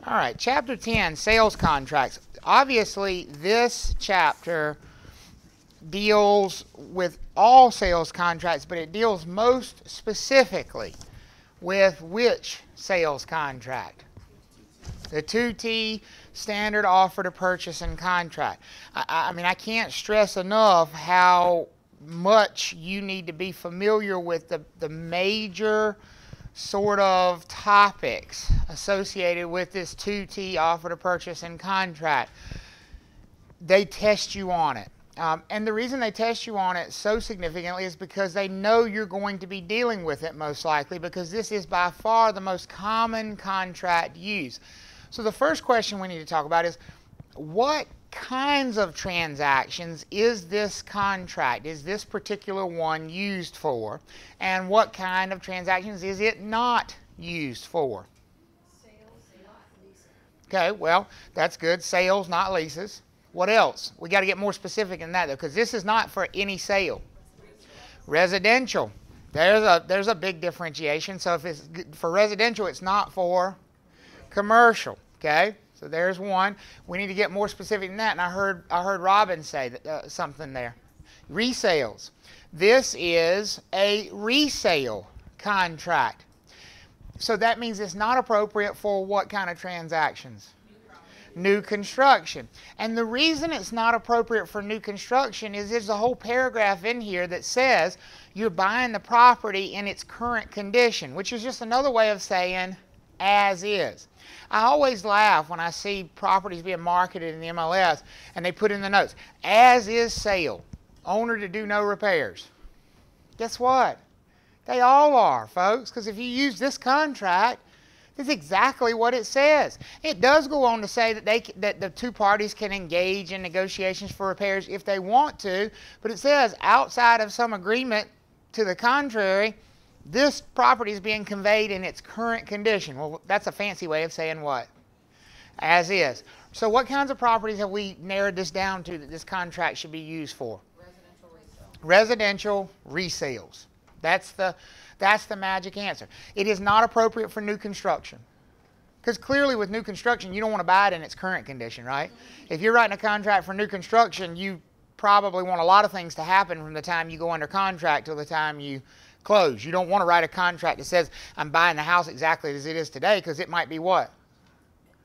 All right, Chapter 10, Sales Contracts. Obviously, this chapter deals with all sales contracts, but it deals most specifically with which sales contract? The 2T standard offer to purchase and contract. I mean, I can't stress enough how much you need to be familiar with the major sort of topics associated with this 2T offer to purchase and contract. They test you on it. And the reason they test you on it so significantly is because they know you're going to be dealing with it most likely, because this is by far the most common contract used. So the first question we need to talk about is, what kinds of transactions is this contract, is this particular one used for, and what kind of transactions is it not used for? Sales, not leases. Okay, well, that's good. Sales, not leases. What else? We got to get more specific than that, though, because this is not for any sale. Residential. There's a big differentiation. So if it's for residential, it's not for commercial. Okay, so there's one. We need to get more specific than that. And I heard Robin say that, something there. Resales. This is a resale contract. So that means it's not appropriate for what kind of transactions? New construction. And the reason it's not appropriate for new construction is there's a whole paragraph in here that says you're buying the property in its current condition, which is just another way of saying as is. I always laugh when I see properties being marketed in the MLS and they put in the notes, as is sale, owner to do no repairs. Guess what? They all are, folks, because if you use this contract, that's exactly what it says. It does go on to say that the two parties can engage in negotiations for repairs if they want to, but it says outside of some agreement to the contrary, this property is being conveyed in its current condition. Well, that's a fancy way of saying what? As is. So what kinds of properties have we narrowed this down to that this contract should be used for? Residential resale. Residential resales. That's the magic answer. It is not appropriate for new construction. Because clearly with new construction, you don't want to buy it in its current condition, right? If you're writing a contract for new construction, you probably want a lot of things to happen from the time you go under contract till the time you close. You don't want to write a contract that says, I'm buying the house exactly as it is today, because it might be what?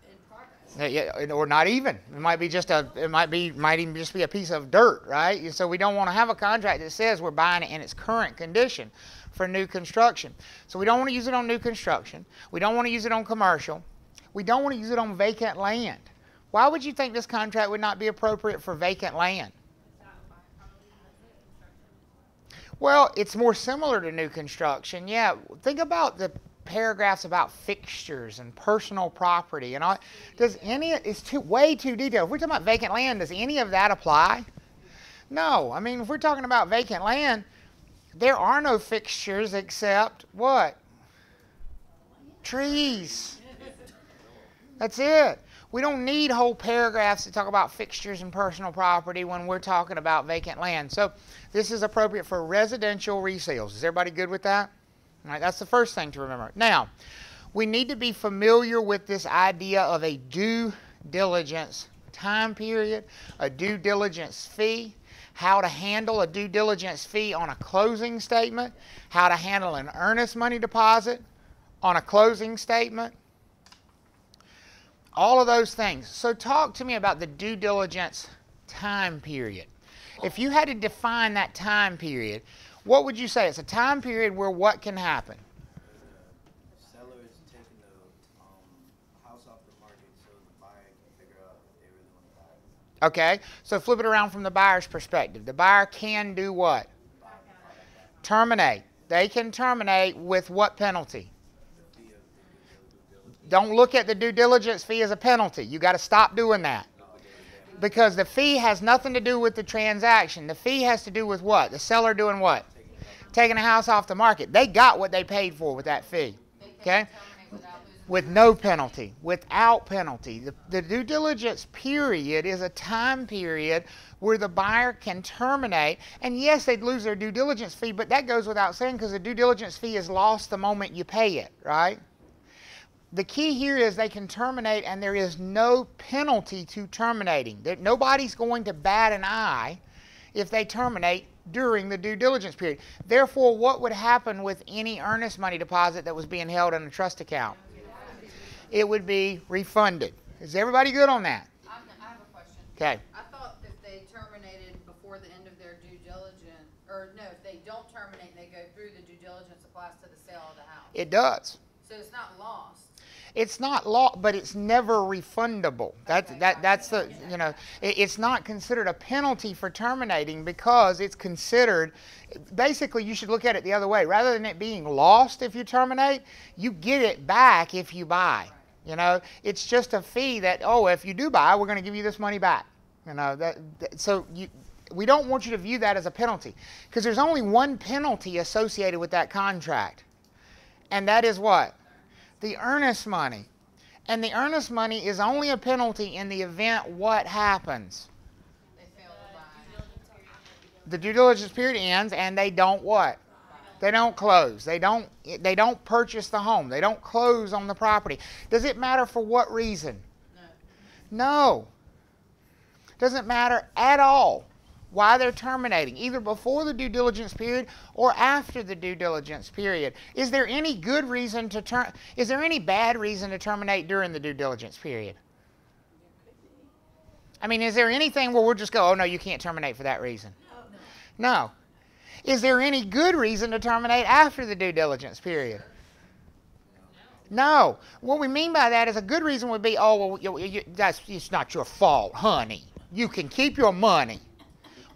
In progress. Yeah, or not even. It might be just might even just be a piece of dirt, right? So we don't want to have a contract that says we're buying it in its current condition for new construction. So we don't want to use it on new construction. We don't want to use it on commercial. We don't want to use it on vacant land. Why would you think this contract would not be appropriate for vacant land? Well, it's more similar to new construction. Yeah, think about the paragraphs about fixtures and personal property and all. Does any, it's way too detailed. If we're talking about vacant land, does any of that apply? No. I mean, if we're talking about vacant land, there are no fixtures except what? Trees. That's it. We don't need whole paragraphs to talk about fixtures and personal property when we're talking about vacant land. So this is appropriate for residential resales. Is everybody good with that? All right, that's the first thing to remember. Now, we need to be familiar with this idea of a due diligence time period, a due diligence fee, how to handle a due diligence fee on a closing statement, how to handle an earnest money deposit on a closing statement. All of those things. So talk to me about the due diligence time period. If you had to define that time period, what would you say? It's a time period where what can happen? The seller is taking the house off the market so the buyer can figure out if they really want to buy it. Okay, so flip it around from the buyer's perspective. The buyer can do what? Terminate. They can terminate with what penalty? Don't look at the due diligence fee as a penalty. You got to stop doing that. Because the fee has nothing to do with the transaction. The fee has to do with what? The seller doing what? Taking a house off the market. They got what they paid for with that fee. Okay? With no penalty. Without penalty. The due diligence period is a time period where the buyer can terminate. And yes, they'd lose their due diligence fee, but that goes without saying because the due diligence fee is lost the moment you pay it, right? the key here is they can terminate and there is no penalty to terminating. Nobody's going to bat an eye if they terminate during the due diligence period. Therefore, what would happen with any earnest money deposit that was being held in a trust account? It would be refunded. Is everybody good on that? I have a question. Okay. I thought if they terminated before the end of their due diligence, or no, if they don't terminate and they go through the due diligence applies to the sale of the house. It does. So it's not lost. It's not law, but it's never refundable. That's the, you know, it's not considered a penalty for terminating because it's considered, basically you should look at it the other way. Rather than it being lost if you terminate, you get it back if you buy. You know, it's just a fee that, oh, if you do buy, we're going to give you this money back. You know, we don't want you to view that as a penalty because there's only one penalty associated with that contract. And that is what? The earnest money. And the earnest money is only a penalty in the event what happens? They fail to buy. The due diligence period ends and they don't what? They don't close. They don't purchase the home. They don't close on the property. Does it matter for what reason? No. Doesn't matter at all why they're terminating, either before the due diligence period or after the due diligence period. Is there any good reason to is there any bad reason to terminate during the due diligence period? I mean, is there anything where we'll just go, oh no, you can't terminate for that reason? No. Is there any good reason to terminate after the due diligence period? No. What we mean by that is a good reason would be, oh, well, it's not your fault, honey. You can keep your money.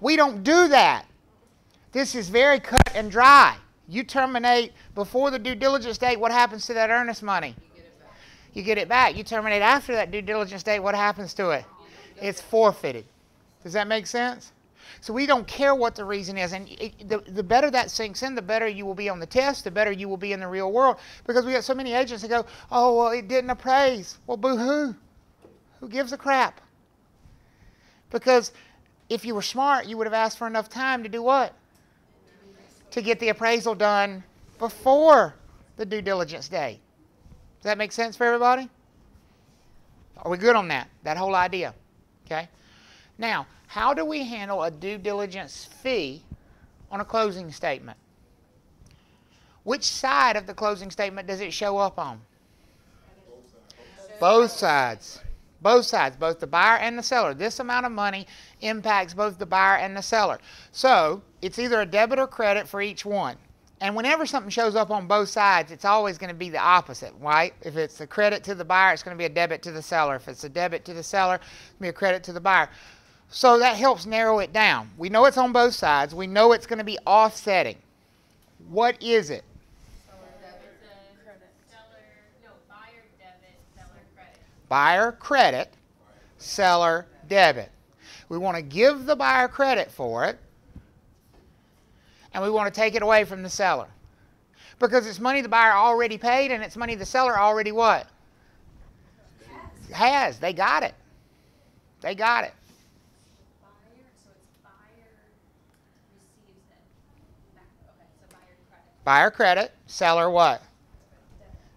We don't do that. This is very cut and dry. You terminate before the due diligence date, what happens to that earnest money? You get it back. You terminate after that due diligence date, what happens to it? It's forfeited. Does that make sense? So we don't care what the reason is. And the better that sinks in, the better you will be on the test, the better you will be in the real world. Because we got so many agents that go, oh, well, it didn't appraise. Well, boo-hoo. Who gives a crap? Because if you were smart, you would have asked for enough time to do what? To get the appraisal done before the due diligence date. Does that make sense for everybody? Are we good on that? That whole idea? Okay. Now, how do we handle a due diligence fee on a closing statement? Which side of the closing statement does it show up on? Both sides. Both sides, both the buyer and the seller. This amount of money impacts both the buyer and the seller. So it's either a debit or credit for each one. And whenever something shows up on both sides, it's always going to be the opposite, right? If it's a credit to the buyer, it's going to be a debit to the seller. If it's a debit to the seller, it's going to be a credit to the buyer. So that helps narrow it down. We know it's on both sides. We know it's going to be offsetting. What is it? Buyer credit, seller debit. We want to give the buyer credit for it, and we want to take it away from the seller. Because it's money the buyer already paid, and it's money the seller already what? Has. They got it. They got it. So it's buyer receives it back. Okay, so buyer credit. Buyer credit, seller what?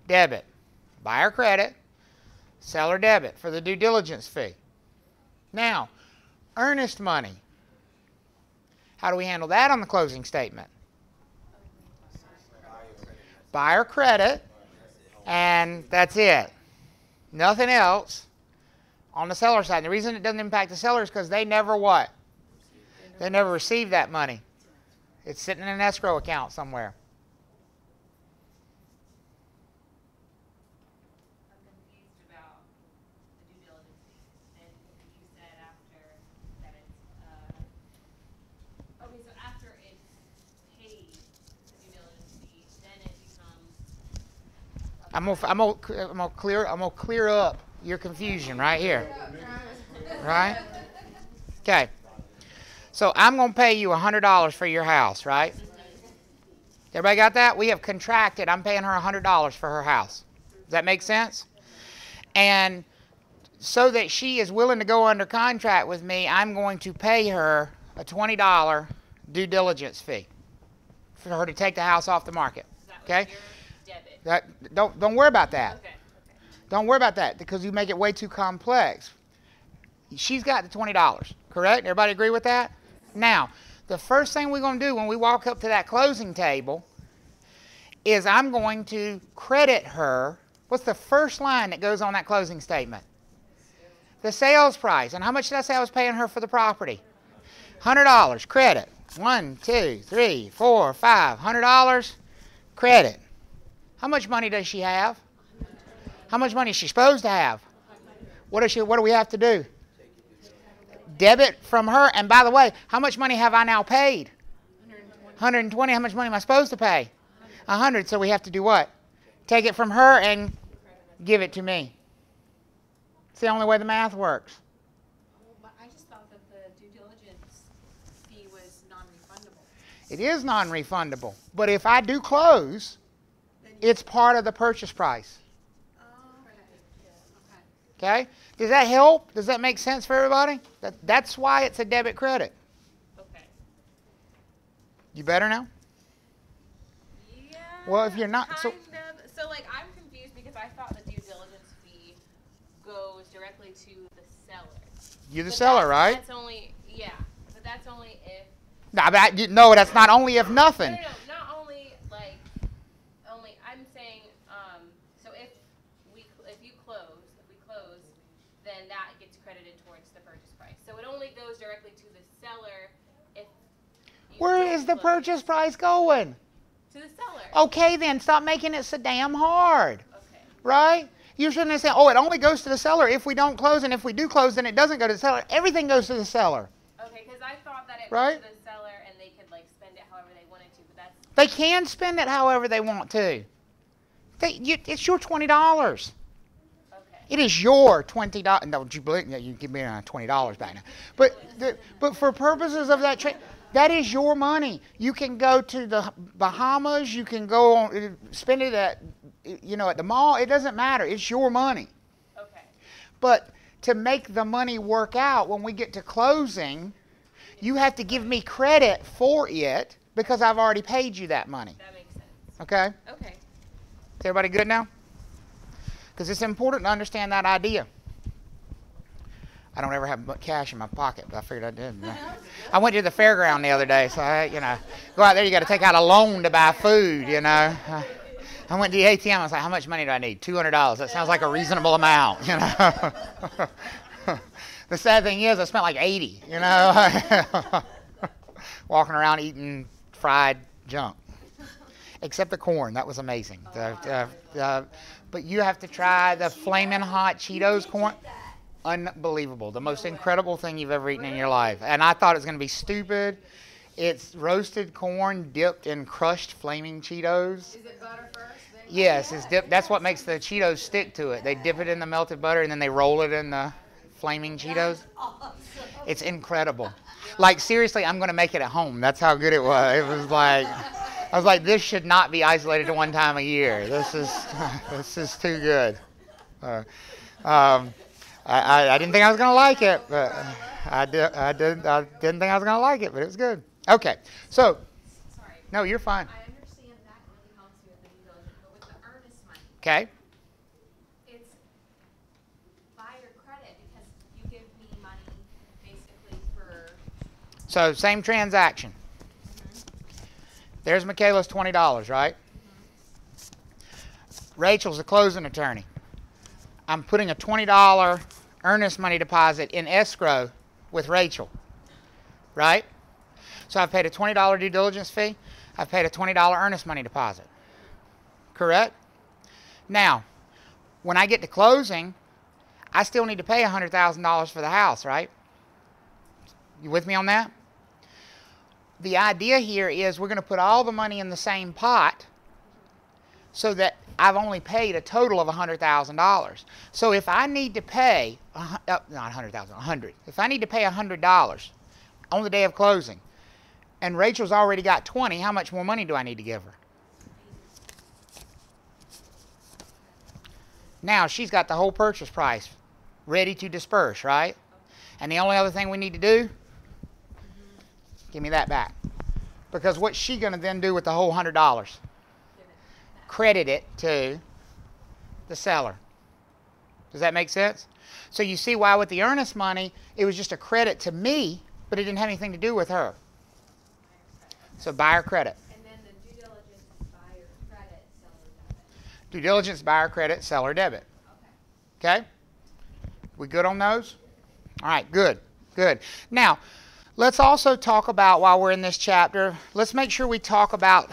Debit. Buyer credit, seller debit for the due diligence fee. Now, earnest money. How do we handle that on the closing statement? Buyer credit, and that's it. Nothing else on the seller side. And the reason it doesn't impact the seller is because they never what? They never receive that money. It's sitting in an escrow account somewhere. I'm gonna clear up your confusion right here. Right? Okay. So I'm gonna pay you $100 for your house, right? Everybody got that? We have contracted. I'm paying her $100 for her house. Does that make sense? And so that she is willing to go under contract with me, I'm going to pay her a $20 due diligence fee for her to take the house off the market. Okay? Don't worry about that. Okay. Don't worry about that because you make it way too complex. She's got the $20, correct? Everybody agree with that? Now, the first thing we're going to do when we walk up to that closing table is I'm going to credit her. What's the first line that goes on that closing statement? The sales price. And how much did I say I was paying her for the property? $100 credit. 1, 2, 3, 4, 5. $100 credit. How much money does she have? How much money is she supposed to have? What do we have to do? Debit from her. And by the way, how much money have I now paid? 120. How much money am I supposed to pay? 100. So we have to do what? Take it from her and give it to me. It's the only way the math works. But I just thought that the due diligence fee was non-refundable. It is non-refundable. But if I do close, it's part of the purchase price. Oh, okay. Okay? Does that help? Does that make sense for everybody? That's why it's a debit credit. Okay. You better now? Yeah. Well, if you're not... Kind So, of. So, like, I'm confused because I thought the due diligence fee goes directly to the seller. you're the But seller, right? That's only, yeah. But that's only if... No, that's not only if nothing. No, not only, like, only, I'm saying, so if we close, then that gets credited towards the purchase price. So it only goes directly to the seller if you Where don't is the close. purchase price going? To the seller. Okay, then stop making it so damn hard. Okay. Right? You shouldn't say, oh, it only goes to the seller if we don't close, and if we do close, then it doesn't go to the seller. Everything goes to the seller. Okay, because I thought that it Right? went to the seller and they could, like, spend it however they wanted to, but that's... They can spend it however they want to. It's your $20. Okay. It is your $20. No, you believe me? You give me $20 back now. But for purposes of that trade, that is your money. You can go to the Bahamas. You can go on, spend it at the mall. It doesn't matter. It's your money. Okay. But to make the money work out when we get to closing, you have to give me credit for it because I've already paid you that money. That makes sense. Okay? Okay. Is everybody good now? Because it's important to understand that idea. I don't ever have cash in my pocket, but I figured I did. I went to the fairground the other day, so go out there, you got to take out a loan to buy food, I went to the ATM, I was like, how much money do I need? $200. That sounds like a reasonable amount, The sad thing is I spent like 80, walking around eating fried junk. Except the corn, that was amazing. But you have to try the flaming hot Cheetos corn. Unbelievable. The most incredible thing you've ever eaten in your life. And I thought it was going to be stupid. It's roasted corn dipped in crushed flaming Cheetos. Is it butter first? Then Yes, it's dipped. That's what makes the Cheetos stick to it. They dip it in the melted butter and then they roll it in the flaming Cheetos. It's incredible. Like, seriously, I'm going to make it at home. That's how good it was. It was like... I was like, this should not be isolated to one time a year. This is too good. I didn't think I was going to like it, but I didn't think I was going to like it, but it was good. Okay, so, Sorry. no, you're fine. I understand that really helps you with the due diligence, but with the earnest money, Okay, it's buyer credit because you give me money basically for... so same transaction. There's Michaela's $20, right? Rachel's the closing attorney. I'm putting a $20 earnest money deposit in escrow with Rachel, right? So I've paid a $20 due diligence fee. I've paid a $20 earnest money deposit. Correct? Now, when I get to closing, I still need to pay $100,000 for the house, right? You with me on that? The idea here is we're going to put all the money in the same pot so that I've only paid a total of $100,000. So if I need to pay, not $100,000, $100. If I need to pay $100 on the day of closing, and Rachel's already got 20, how much more money do I need to give her? Now she's got the whole purchase price ready to disperse, right? And the only other thing we need to do, give me that back. Because what's she going to then do with the whole $100? Give it back. Credit it to the seller. Does that make sense? So you see why with the earnest money, it was just a credit to me, but it didn't have anything to do with her. So buyer credit. And then the due diligence is buyer credit, seller debit. Due diligence, buyer credit, seller debit. Okay? We good on those? All right, good, good. Now, let's also talk about, while we're in this chapter, let's make sure we talk about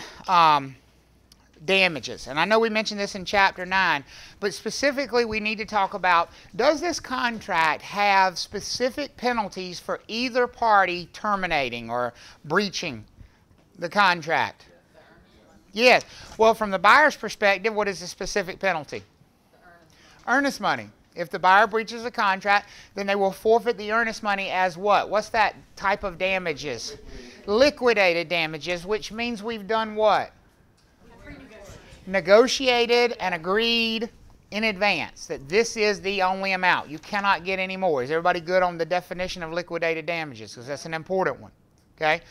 damages. And I know we mentioned this in chapter 9, but specifically we need to talk about, does this contract have specific penalties for either party terminating or breaching the contract? Yes. Well, from the buyer's perspective, what is the specific penalty? Earnest money. If the buyer breaches the contract, then they will forfeit the earnest money as what? What's that type of damages? Liquidated damages, which means we've done what? Negotiated and agreed in advance that this is the only amount. You cannot get any more. Is everybody good on the definition of liquidated damages? Because that's an important one. Okay?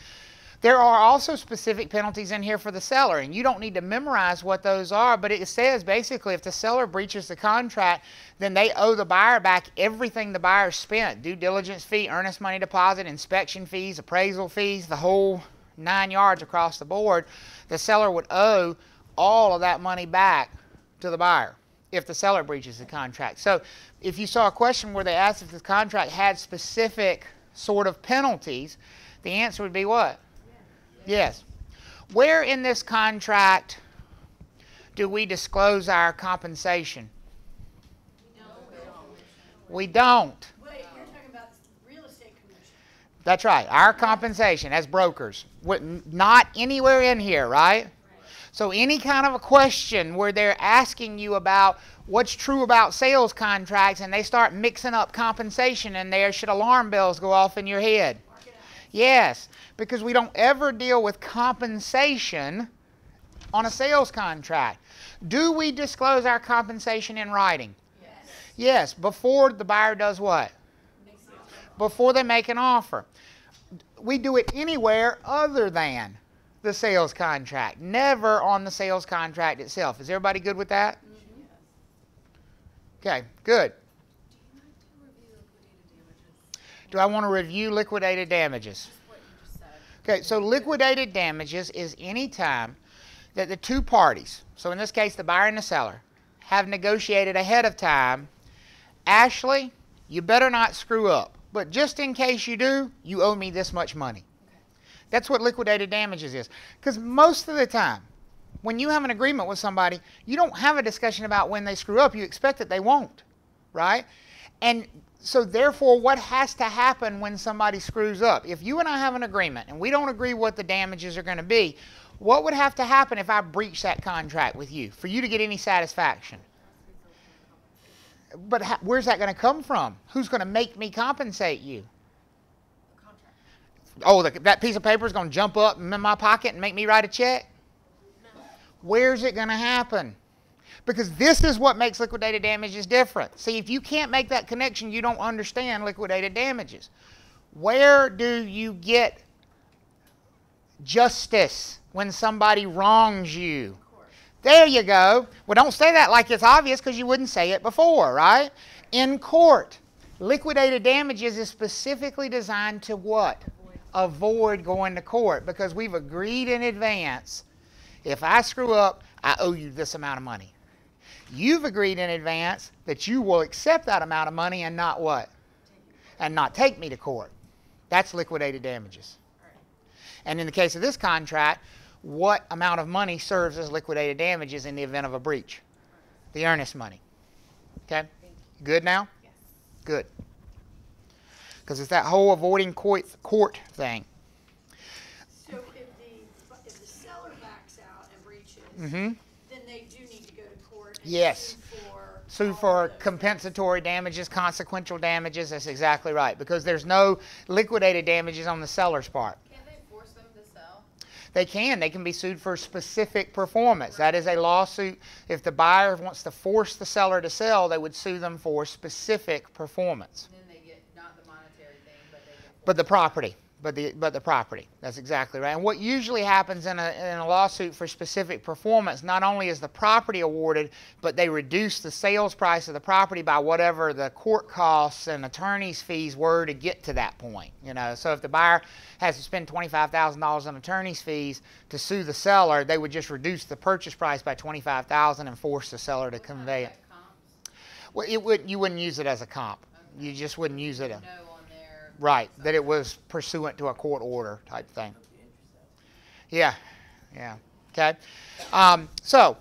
There are also specific penalties in here for the seller, and you don't need to memorize what those are, but it says basically if the seller breaches the contract, then they owe the buyer back everything the buyer spent. Due diligence fee, earnest money deposit, inspection fees, appraisal fees, the whole 9 yards across the board. The seller would owe all of that money back to the buyer if the seller breaches the contract. So if you saw a question where they asked if the contract had specific sort of penalties, the answer would be what? Yes. Where in this contract do we disclose our compensation? We don't. Wait, you're talking about real estate commission. That's right. Our compensation as brokers. Not anywhere in here, right? So any kind of a question where they're asking you about what's true about sales contracts and they start mixing up compensation in there, should alarm bells go off in your head? Yes, because we don't ever deal with compensation on a sales contract. Do we disclose our compensation in writing? Yes. Yes, before the buyer does what? Before they make an offer. We do it anywhere other than the sales contract, never on the sales contract itself. Is everybody good with that? Okay, good. Do I want to review liquidated damages? Okay, so liquidated damages is any time that the two parties, so in this case the buyer and the seller, have negotiated ahead of time, Ashley, you better not screw up, but just in case you do, you owe me this much money. That's what liquidated damages is. Because most of the time, when you have an agreement with somebody, you don't have a discussion about when they screw up. You expect that they won't, right? And so therefore, what has to happen when somebody screws up? If you and I have an agreement and we don't agree what the damages are going to be, what would have to happen if I breach that contract with you for you to get any satisfaction? But where's that going to come from? Who's going to make me compensate you? Oh, that piece of paper is going to jump up in my pocket and make me write a check? No. Where's it going to happen? Because this is what makes liquidated damages different. See, if you can't make that connection, you don't understand liquidated damages. Where do you get justice when somebody wrongs you? There you go. Well, don't say that like it's obvious because you wouldn't say it before, right? In court. Liquidated damages is specifically designed to what? Avoid going to court, because we've agreed in advance, if I screw up, I owe you this amount of money. You've agreed in advance that you will accept that amount of money and not what? And not take me to court. That's liquidated damages. And in the case of this contract, what amount of money serves as liquidated damages in the event of a breach? The earnest money. Okay? Good now? Yes. Good. Because it's that whole avoiding court thing. So if the seller backs out and breaches, Mm-hmm. then they do need to go to court and Yes. Sue all for of those compensatory damages, consequential damages. That's exactly right. Because there's no liquidated damages on the seller's part. Can't they force them to sell? They can. They can be sued for specific performance. That is a lawsuit. If the buyer wants to force the seller to sell, they would sue them for specific performance. And then they get not the monetary thing, but they get But the property. but the property. That's exactly right. And what usually happens in a lawsuit for specific performance, not only is the property awarded, but they reduce the sales price of the property by whatever the court costs and attorney's fees were to get to that point. You know, so if the buyer has to spend $25,000 on attorney's fees to sue the seller, they would just reduce the purchase price by $25,000 and force the seller to convey it. Well, you wouldn't use it as a comp. Okay. You just wouldn't use it. No on there. Right, that it was pursuant to a court order type thing. Yeah, yeah, okay. So,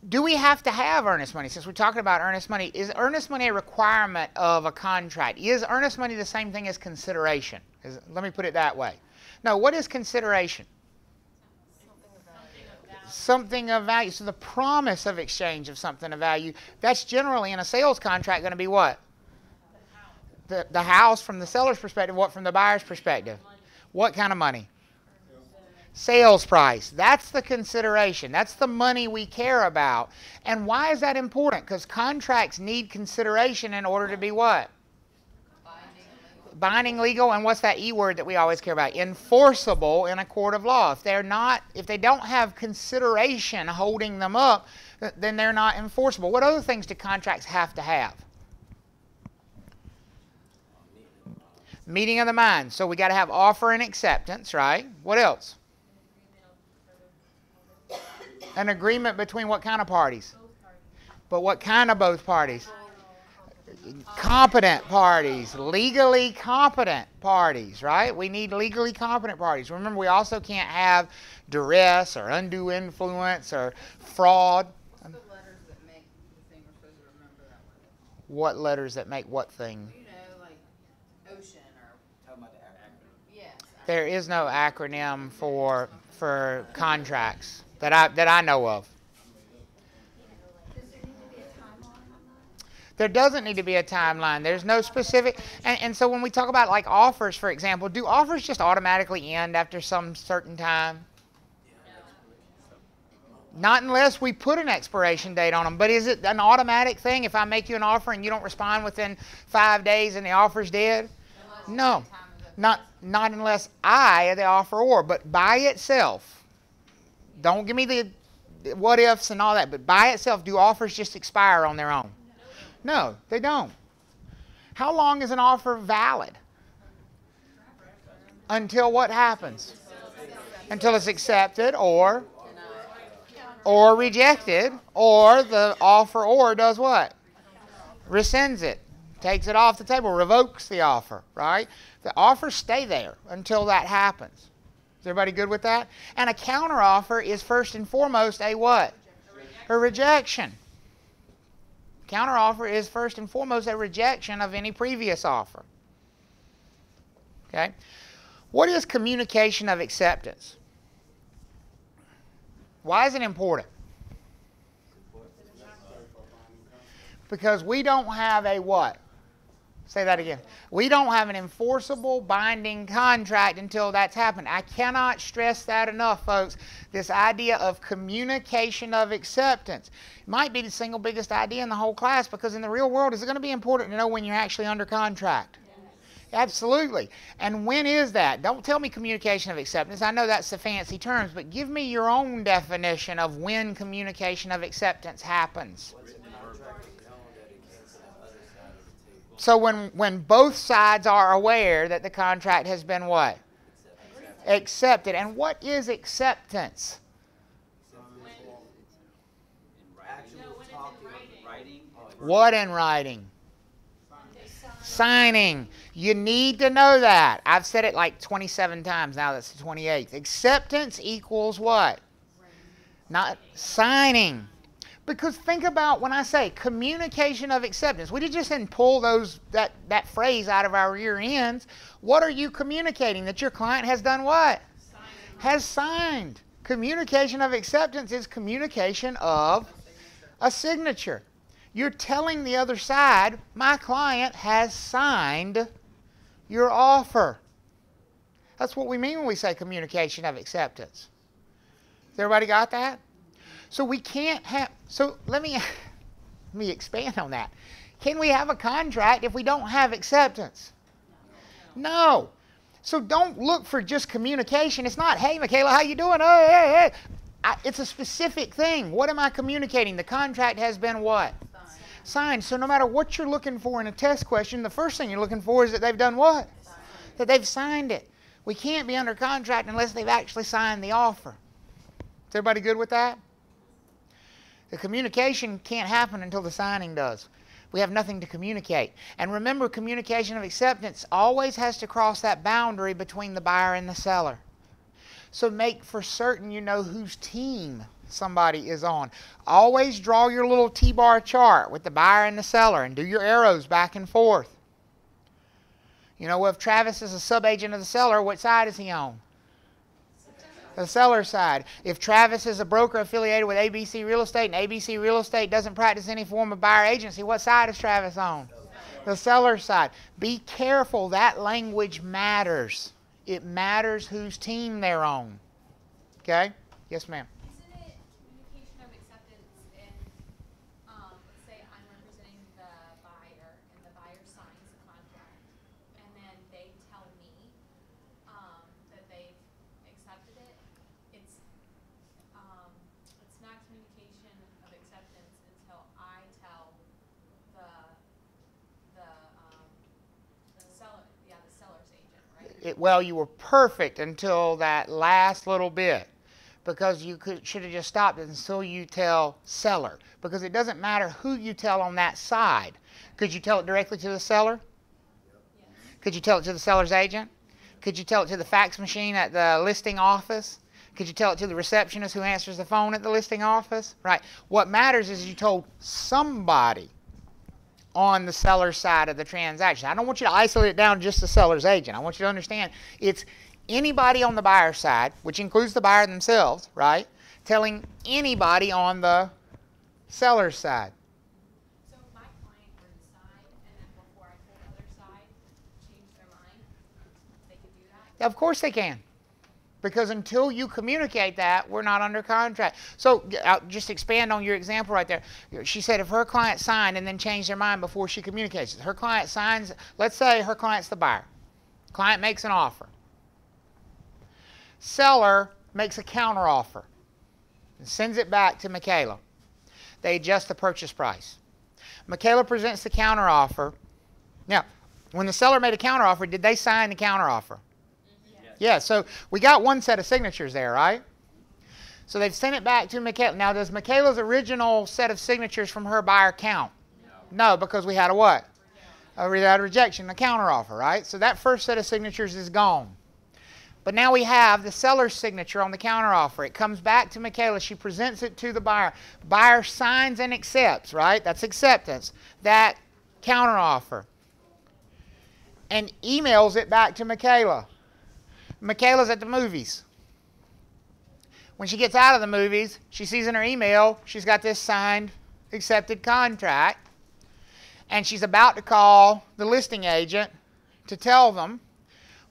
do we have to have earnest money? Since we're talking about earnest money, is earnest money a requirement of a contract? Is earnest money the same thing as consideration? Let me put it that way. No, what is consideration? Something of value. So the promise of exchange of something of value, that's generally in a sales contract going to be what? The house from the seller's perspective. What from the buyer's perspective? What kind of money? Sales price. That's the consideration. That's the money we care about. And why is that important? Because contracts need consideration in order to be what? Binding, legal, and what's that E word that we always care about? Enforceable in a court of law. If they don't have consideration holding them up, then they're not enforceable. What other things do contracts have to have? Meeting of the minds. So we got to have offer and acceptance, right? What else? An agreement between what kind of parties? But what kind of both parties? Competent parties, legally competent parties, right? We need legally competent parties. Remember, we also can't have duress or undue influence or fraud. What's the letters that make the thing we're supposed to remember that way? What letters that make what thing? You know, like ocean or. Talking about the acronym. Yes. There is no acronym for contracts that I know of. There doesn't need to be a timeline. There's no specific, and so when we talk about like offers, for example, do offers just automatically end after some certain time? Not unless we put an expiration date on them. But is it an automatic thing if I make you an offer and you don't respond within 5 days and the offer's dead? No, not unless I, the offeror, but by itself. Don't give me the what ifs and all that, but by itself, do offers just expire on their own? No, they don't. How long is an offer valid? Until what happens? Until it's accepted or rejected, or the offeror does what? Rescinds it, takes it off the table, revokes the offer, right? The offers stay there until that happens. Is everybody good with that? And a counteroffer is first and foremost a what? A rejection. Counteroffer is first and foremost a rejection of any previous offer. Okay? What is communication of acceptance? Why is it important? Because we don't have a what? Say that again. We don't have an enforceable binding contract until that's happened. I cannot stress that enough, folks. This idea of communication of acceptance might be the single biggest idea in the whole class, because in the real world, is it going to be important to know when you're actually under contract? Yes. Absolutely. And when is that? Don't tell me communication of acceptance. I know that's the fancy terms, but give me your own definition of when communication of acceptance happens. So when both sides are aware that the contract has been what? Accepted. And what is acceptance? What in writing? Signing. You need to know that. I've said it like 27 times now. That's the 28th. Acceptance equals what? Not signing. Because think about when I say communication of acceptance. We just didn't pull that phrase out of our rear ends. What are you communicating? That your client has done what? Signed. Has signed. Communication of acceptance is communication of a signature. You're telling the other side, my client has signed your offer. That's what we mean when we say communication of acceptance. Has everybody got that? So we can't have, so let me expand on that. Can we have a contract if we don't have acceptance? No. So don't look for just communication. It's not, hey, Michaela, how you doing? Oh, hey, hey. It's a specific thing. What am I communicating? The contract has been what? Signed. So no matter what you're looking for in a test question, the first thing you're looking for is that they've done what? That they've signed it. We can't be under contract unless they've actually signed the offer. Is everybody good with that? The communication can't happen until the signing does. We have nothing to communicate. And remember, communication of acceptance always has to cross that boundary between the buyer and the seller. So make for certain you know whose team somebody is on. Always draw your little T-bar chart with the buyer and the seller and do your arrows back and forth. You know, if Travis is a sub-agent of the seller, what side is he on? The seller side. If Travis is a broker affiliated with ABC Real Estate and ABC Real Estate doesn't practice any form of buyer agency, what side is Travis on? The seller side. Be careful. That language matters. It matters whose team they're on. Okay? Yes, ma'am. Isn't it communication of acceptance if, let's say I'm representing the buyer and the buyer signs the contract and then they tell me that they've accepted it? It's not communication of acceptance until I tell the seller, the seller's agent, right? Well, you were perfect until that last little bit, because you should have just stopped it until you tell seller, because it doesn't matter who you tell on that side. Could you tell it directly to the seller? Yes. Could you tell it to the seller's agent? Could you tell it to the fax machine at the listing office? Could you tell it to the receptionist who answers the phone at the listing office? Right. What matters is you told somebody on the seller's side of the transaction. I don't want you to isolate it down to just the seller's agent. I want you to understand it's anybody on the buyer's side, which includes the buyer themselves, right, telling anybody on the seller's side. So if my client were to sign and then before I told the other side change their mind, they could do that? Of course they can. Because until you communicate that, we're not under contract. So I'll just expand on your example right there. She said if her client signed and then changed their mind before she communicates it. Her client signs, let's say her client's the buyer. Client makes an offer. Seller makes a counteroffer and sends it back to Michaela. They adjust the purchase price. Michaela presents the counteroffer. Now, when the seller made a counteroffer, did they sign the counteroffer? Yeah, so we got one set of signatures there, right? So they've sent it back to Michaela. Now, does Michaela's original set of signatures from her buyer count? No, because we had a what? We had a rejection, a counteroffer, right? So that first set of signatures is gone. But now we have the seller's signature on the counteroffer. It comes back to Michaela. She presents it to the buyer. Buyer signs and accepts, right? That's acceptance. That counteroffer. And emails it back to Michaela. Michaela's at the movies. When she gets out of the movies, she sees in her email, she's got this signed, accepted contract. And she's about to call the listing agent to tell them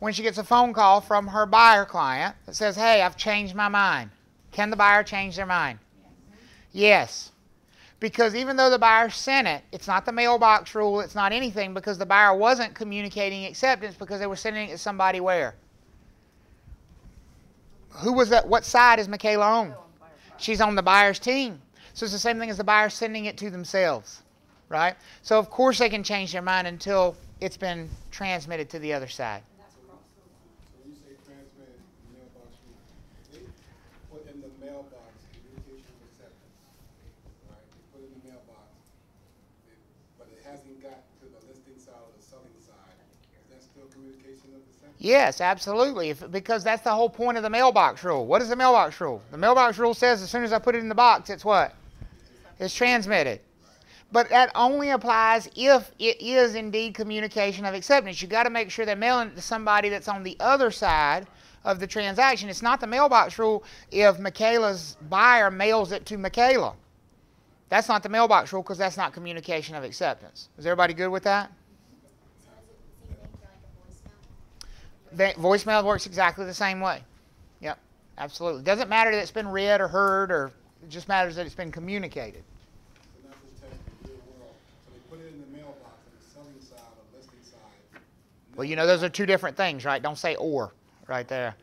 when she gets a phone call from her buyer client that says, hey, I've changed my mind. Can the buyer change their mind? Yes. Because even though the buyer sent it, it's not the mailbox rule, it's not anything, because the buyer wasn't communicating acceptance because they were sending it to somebody where? Who was that? What side is Michaela on? She's on the buyer's team. So it's the same thing as the buyer sending it to themselves, right? So of course they can change their mind until it's been transmitted to the other side. So when you say transmitted mailbox, they put in the mailbox communication of acceptance, right? They put it in the mailbox, but it hasn't got to the listing side or the selling side. Is that still communication of acceptance? Yes, absolutely, because that's the whole point of the mailbox rule. What is the mailbox rule? The mailbox rule says as soon as I put it in the box, it's what? It's transmitted. But that only applies if it is indeed communication of acceptance. You've got to make sure they're mailing it to somebody that's on the other side of the transaction. It's not the mailbox rule if Michaela's buyer mails it to Michaela. That's not the mailbox rule because that's not communication of acceptance. Is everybody good with that? Voicemail works exactly the same way. Yep, absolutely. It doesn't matter that it's been read or heard, or it just matters that it's been communicated. So not just text the real world. So they put it in the mailbox on the selling side or listing side, Well, you know those are two different things, right? Don't say or right there.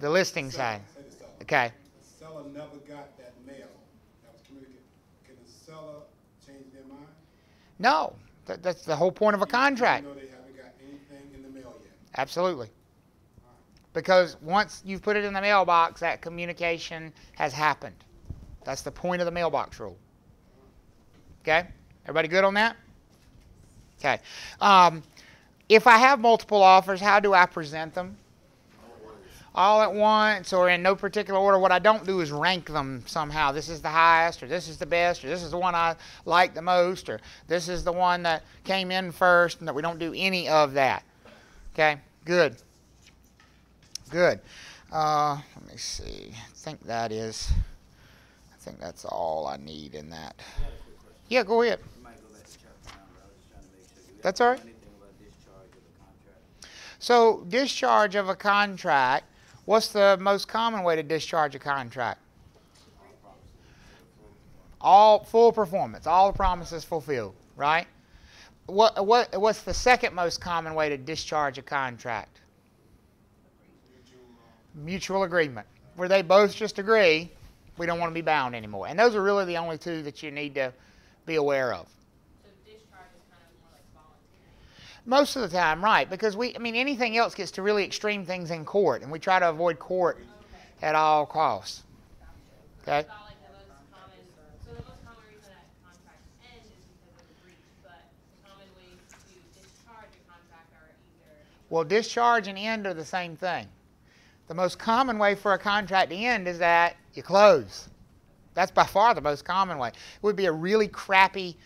The listing side. Say the seller. Okay. The seller never got that mail that was communicated. Can the seller change their mind? No. That's the whole point of a contract. Even though they haven't got anything in the mail yet. Absolutely. Because once you've put it in the mailbox, that communication has happened. That's the point of the mailbox rule. Okay? Everybody good on that? Okay. If I have multiple offers, how do I present them? All at once or in no particular order. What I don't do is rank them somehow. This is the highest, or this is the best, or this is the one I like the most, or this is the one that came in first, and that we don't do any of that. Okay? Good. Good. Let me see. I think that's all I need in that. Yeah, go ahead. You might go back to chapter 9, but I was just trying to make sure. Do we That's have all to right. do anything about discharge of a contract? So, discharge of a contract. What's the most common way to discharge a contract? All full performance. All the promises fulfilled, right? What's the second most common way to discharge a contract? Mutual agreement, where they both just agree we don't want to be bound anymore. And those are really the only two that you need to be aware of. So discharge is kind of more like voluntary. Most of the time, right, because anything else gets to really extreme things in court, and we try to avoid court at all costs. Okay? It's not like the most common, so the most common reason that contracts end is because of a breach, but common ways to discharge a contract are either. Well, discharge and end are the same thing. The most common way for a contract to end is that you close. That's by far the most common way. It would be a really crappy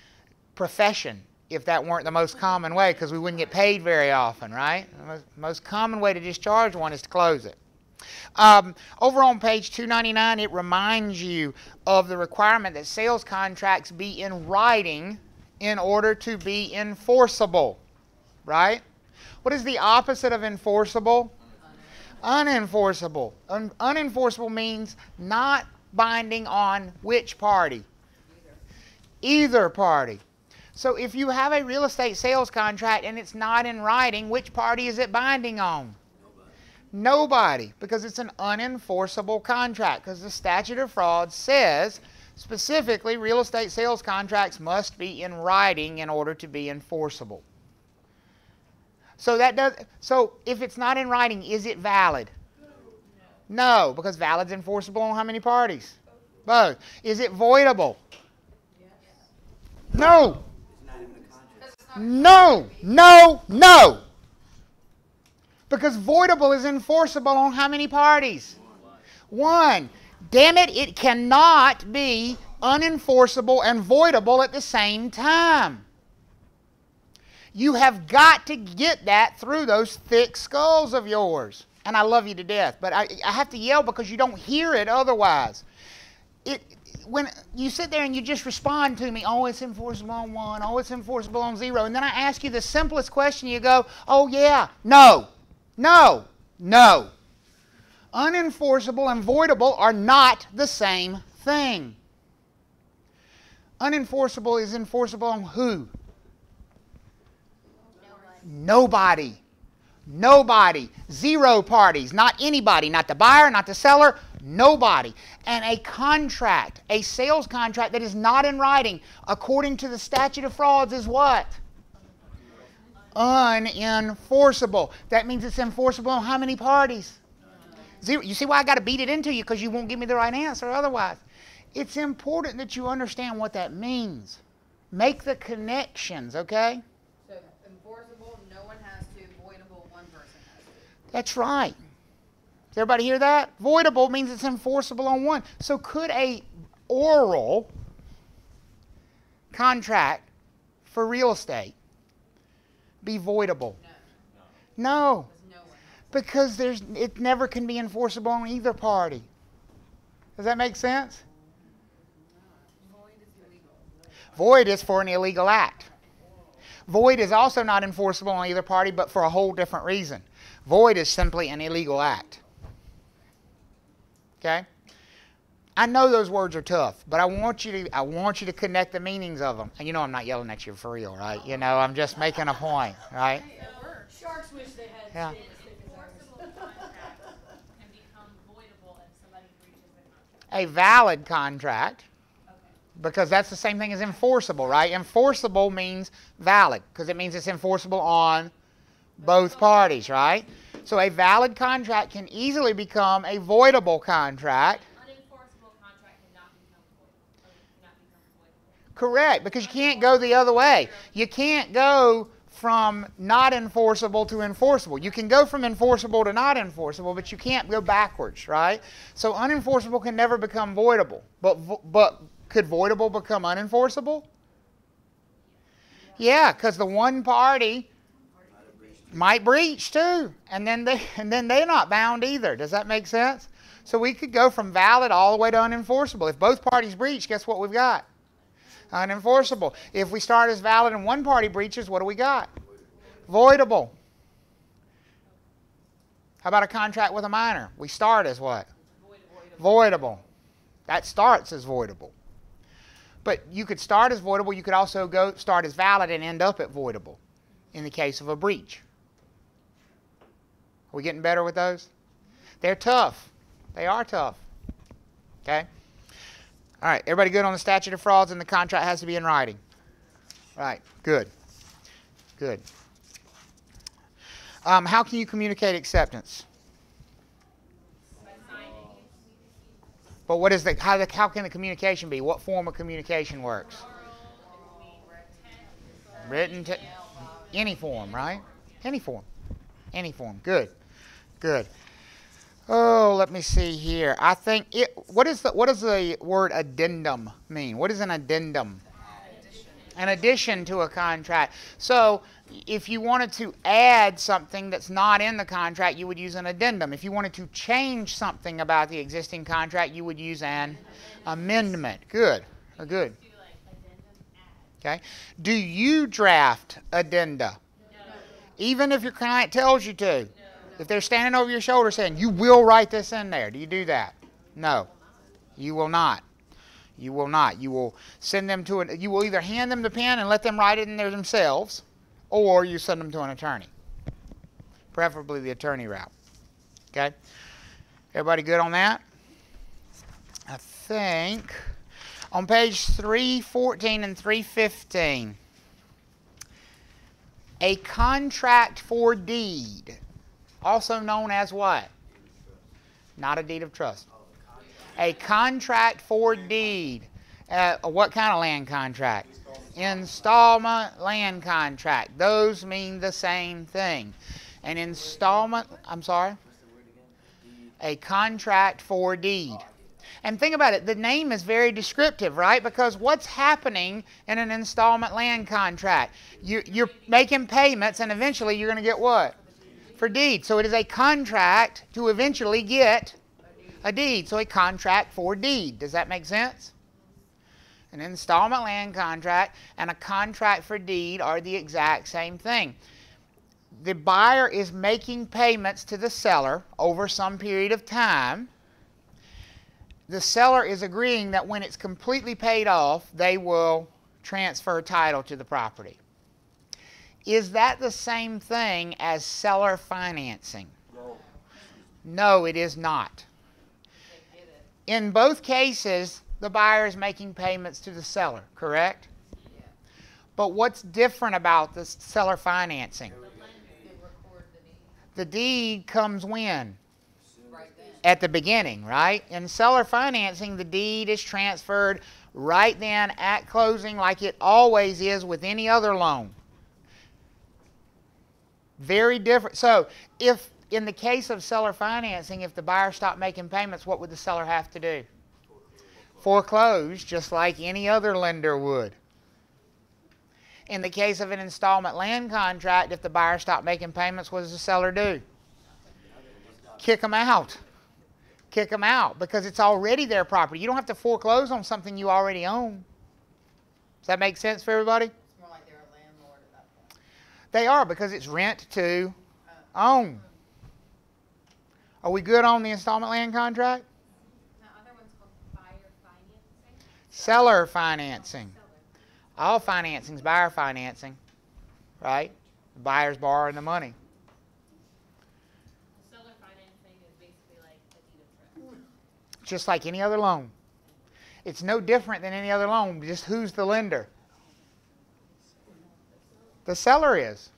profession if that weren't the most common way, because we wouldn't get paid very often, right? The most common way to discharge one is to close it. Over on page 299, it reminds you of the requirement that sales contracts be in writing in order to be enforceable, right? What is the opposite of enforceable? Unenforceable. Unenforceable means not binding on which party? Either party. So if you have a real estate sales contract and it's not in writing, which party is it binding on? Nobody, because it's an unenforceable contract, because the statute of frauds says specifically real estate sales contracts must be in writing in order to be enforceable. So if it's not in writing, is it valid? No, because valid's enforceable on how many parties? Both. Is it voidable? No. It's not even a contract. No. Because voidable is enforceable on how many parties? One. Damn it, it cannot be unenforceable and voidable at the same time. You have got to get that through those thick skulls of yours. And I love you to death, but I have to yell because you don't hear it otherwise. When you sit there and you just respond to me, oh, it's enforceable on 1, oh, it's enforceable on 0, and then I ask you the simplest question, you go, oh, yeah, no. Unenforceable and voidable are not the same thing. Unenforceable is enforceable on who? Nobody. 0 parties. Not anybody. Not the buyer, not the seller. Nobody. And a contract, a sales contract that is not in writing, according to the statute of frauds, is what? Unenforceable. That means it's enforceable on how many parties? 0. You see why I got to beat it into you? Because you won't give me the right answer otherwise. It's important that you understand what that means. Make the connections, okay? So enforceable, no one has to. Voidable, one person has to. That's right. Does everybody hear that? Voidable means it's enforceable on 1. So could a oral contract for real estate be voidable? No. Because it never can be enforceable on either party. Does that make sense? Void is illegal. Void is for an illegal act. Void is also not enforceable on either party, but for a whole different reason. Void is simply an illegal act. Okay? I know those words are tough, but I want you to connect the meanings of them. And you know I'm not yelling at you for real, right? You know, I'm just making a point, right? Hey, it works. Sharks wish they had Yeah. skin as thick as ours. Enforceable contract can become voidable if somebody breaches the contract. A valid contract, Okay. because that's the same thing as enforceable, right? Enforceable means valid, because it means it's enforceable on both parties, right? So a valid contract can easily become a voidable contract. Unenforceable contract cannot become voidable. Or cannot become voidable. Correct, because you can't go the other way. You can't go from not enforceable to enforceable. You can go from enforceable to not enforceable, but you can't go backwards, right? So unenforceable can never become voidable. But could voidable become unenforceable? Yeah, because the one party might breach too, and then they're not bound either. Does that make sense? So we could go from valid all the way to unenforceable. If both parties breach, guess what we've got? Unenforceable. If we start as valid and one party breaches, what do we got? Voidable. How about a contract with a minor? We start as what? Voidable. That starts as voidable. But you could start as voidable. You could also go start as valid and end up at voidable in the case of a breach. Are we getting better with those? They're tough. They are tough. Okay? All right. Everybody good on the statute of frauds, and the contract has to be in writing? Right. Good. Good. How can you communicate acceptance? By signing. But what is how can the communication be? What form of communication works? Written, any form, right? Any form. Any form. Good. Good. Oh, let me see here. I think what does the word addendum mean? What is an addendum? An addition to a contract. So if you wanted to add something that's not in the contract, you would use an addendum. If you wanted to change something about the existing contract, you would use an amendment. Good. Good. Okay. Do you draft addenda? Even if your client tells you to. If they're standing over your shoulder saying, you will write this in there, do you do that? No. You will not. You will not. You will send them to you will either hand them the pen and let them write it in there themselves, or you send them to an attorney. Preferably the attorney route. Okay? Everybody good on that? I think on page 314 and 315, a contract for deed, also known as what? Not a deed of trust. A contract for deed. What kind of land contract? Installment land contract. Those mean the same thing. An installment, I'm sorry? A contract for deed. And think about it, the name is very descriptive, right? Because what's happening in an installment land contract? You're making payments, and eventually you're going to get what? For deed. So it is a contract to eventually get a deed. So a contract for deed. Does that make sense? An installment land contract and a contract for deed are the exact same thing. The buyer is making payments to the seller over some period of time. The seller is agreeing that when it's completely paid off, they will transfer title to the property. Is that the same thing as seller financing? No, it is not. In both cases, the buyer is making payments to the seller, correct? Yeah. But what's different about the seller financing? They record the deed The deed comes when? right then. At the beginning, right? In seller financing, the deed is transferred right then at closing, like it always is with any other loan. Very different. So if in the case of seller financing, if the buyer stopped making payments, what would the seller have to do? Foreclose, just like any other lender would. In the case of an installment land contract, if the buyer stopped making payments, what does the seller do? Kick them out. Kick them out, because it's already their property. You don't have to foreclose on something you already own. Does that make sense for everybody? It's more like they're a landlord at that point. They are, because it's rent to own. Are we good on the installment land contract? The other one's called buyer financing. Seller financing. All financing is buyer financing, right? The buyer's borrowing the money. Seller financing is basically like a deed of trust. Just like any other loan. It's no different than any other loan. Just who's the lender? The seller is.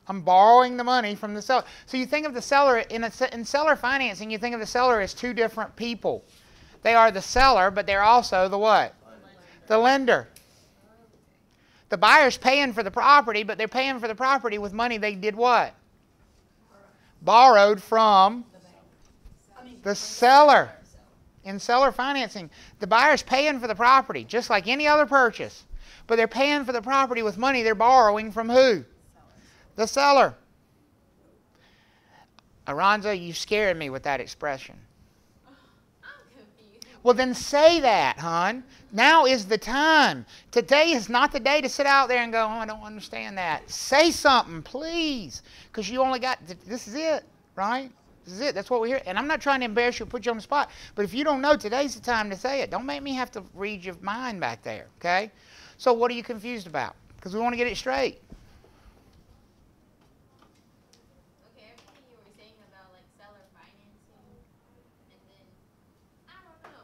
I'm borrowing the money from the seller. So you think of the seller, in seller financing, you think of the seller as two different people. They are the seller, but they're also the what? The lender. The buyer's paying for the property, but they're paying for the property with money they did what? Borrowed from the seller. In seller financing, the buyer's paying for the property, just like any other purchase. But they're paying for the property with money they're borrowing from who? The seller. Aranza, you scared me with that expression. I'm confused. Well, then say that, hon. Now is the time. Today is not the day to sit out there and go, oh, I don't understand that. Say something, please. Because you only got, this is it, right? This is it. That's what we hear. And I'm not trying to embarrass you or put you on the spot. But if you don't know, today's the time to say it. Don't make me have to read your mind back there, okay? So what are you confused about? Because we want to get it straight. Okay, everything you were saying about like seller financing, and then I don't know.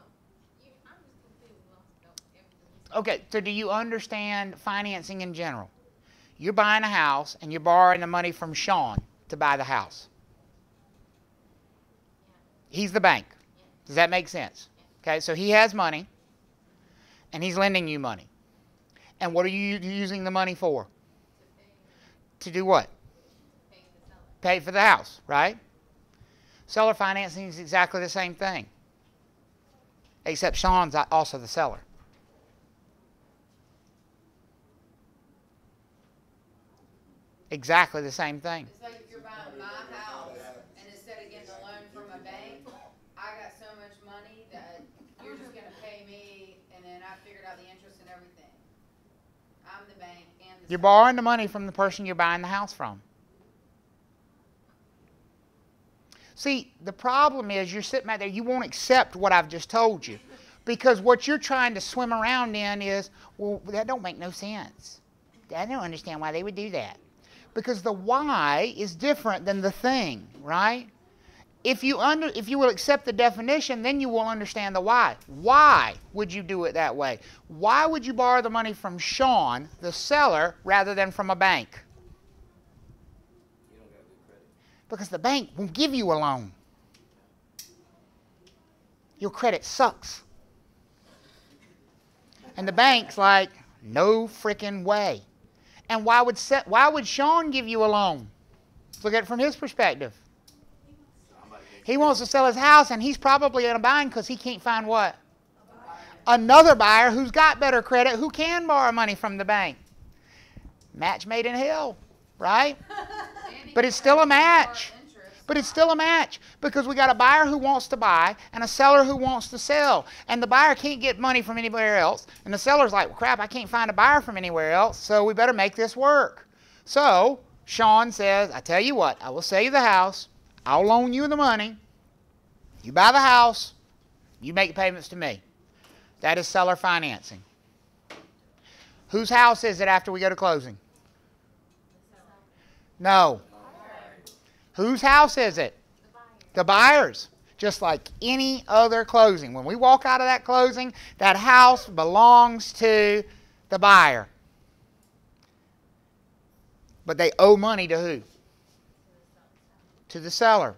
I'm just completely lost about everything you said. Okay, so do you understand financing in general? You're buying a house and you're borrowing the money from Sean to buy the house. He's the bank. Does that make sense? Okay, so he has money and he's lending you money. And what are you using the money for? To do what? Pay for the house, right? Seller financing is exactly the same thing. Except Sean's also the seller. Exactly the same thing. It's like if you're buying my house, and instead of getting a loan from a bank, I got so much money that you're just gonna pay me, and then I figured out the interest and everything. I'm the bank and the You're seller. borrowing the money from the person you're buying the house from. See, the problem is you're sitting back there, you won't accept what I've just told you. Because what you're trying to swim around in is, well, that don't make no sense. I don't understand why they would do that. Because the why is different than the thing, right? If you will accept the definition, then you will understand the why. Why would you do it that way? Why would you borrow the money from Sean, the seller, rather than from a bank? You don't got good credit. Because the bank won't give you a loan. Your credit sucks. And the bank's like, no freaking way. And why would Sean give you a loan? Let's look at it from his perspective. He wants to sell his house, and he's probably in a bind because he can't find what? Another buyer who's got better credit, who can borrow money from the bank. Match made in hell, right? But it's still a match. But it's still a match because we got a buyer who wants to buy and a seller who wants to sell. And the buyer can't get money from anywhere else. And the seller's like, well, crap, I can't find a buyer from anywhere else, so we better make this work. So Sean says, I tell you what, I will sell you the house. I'll loan you the money. You buy the house. You make payments to me. That is seller financing. Whose house is it after we go to closing? No. Whose house is it? The buyer's. Just like any other closing. When we walk out of that closing, that house belongs to the buyer. But they owe money to who? To the seller.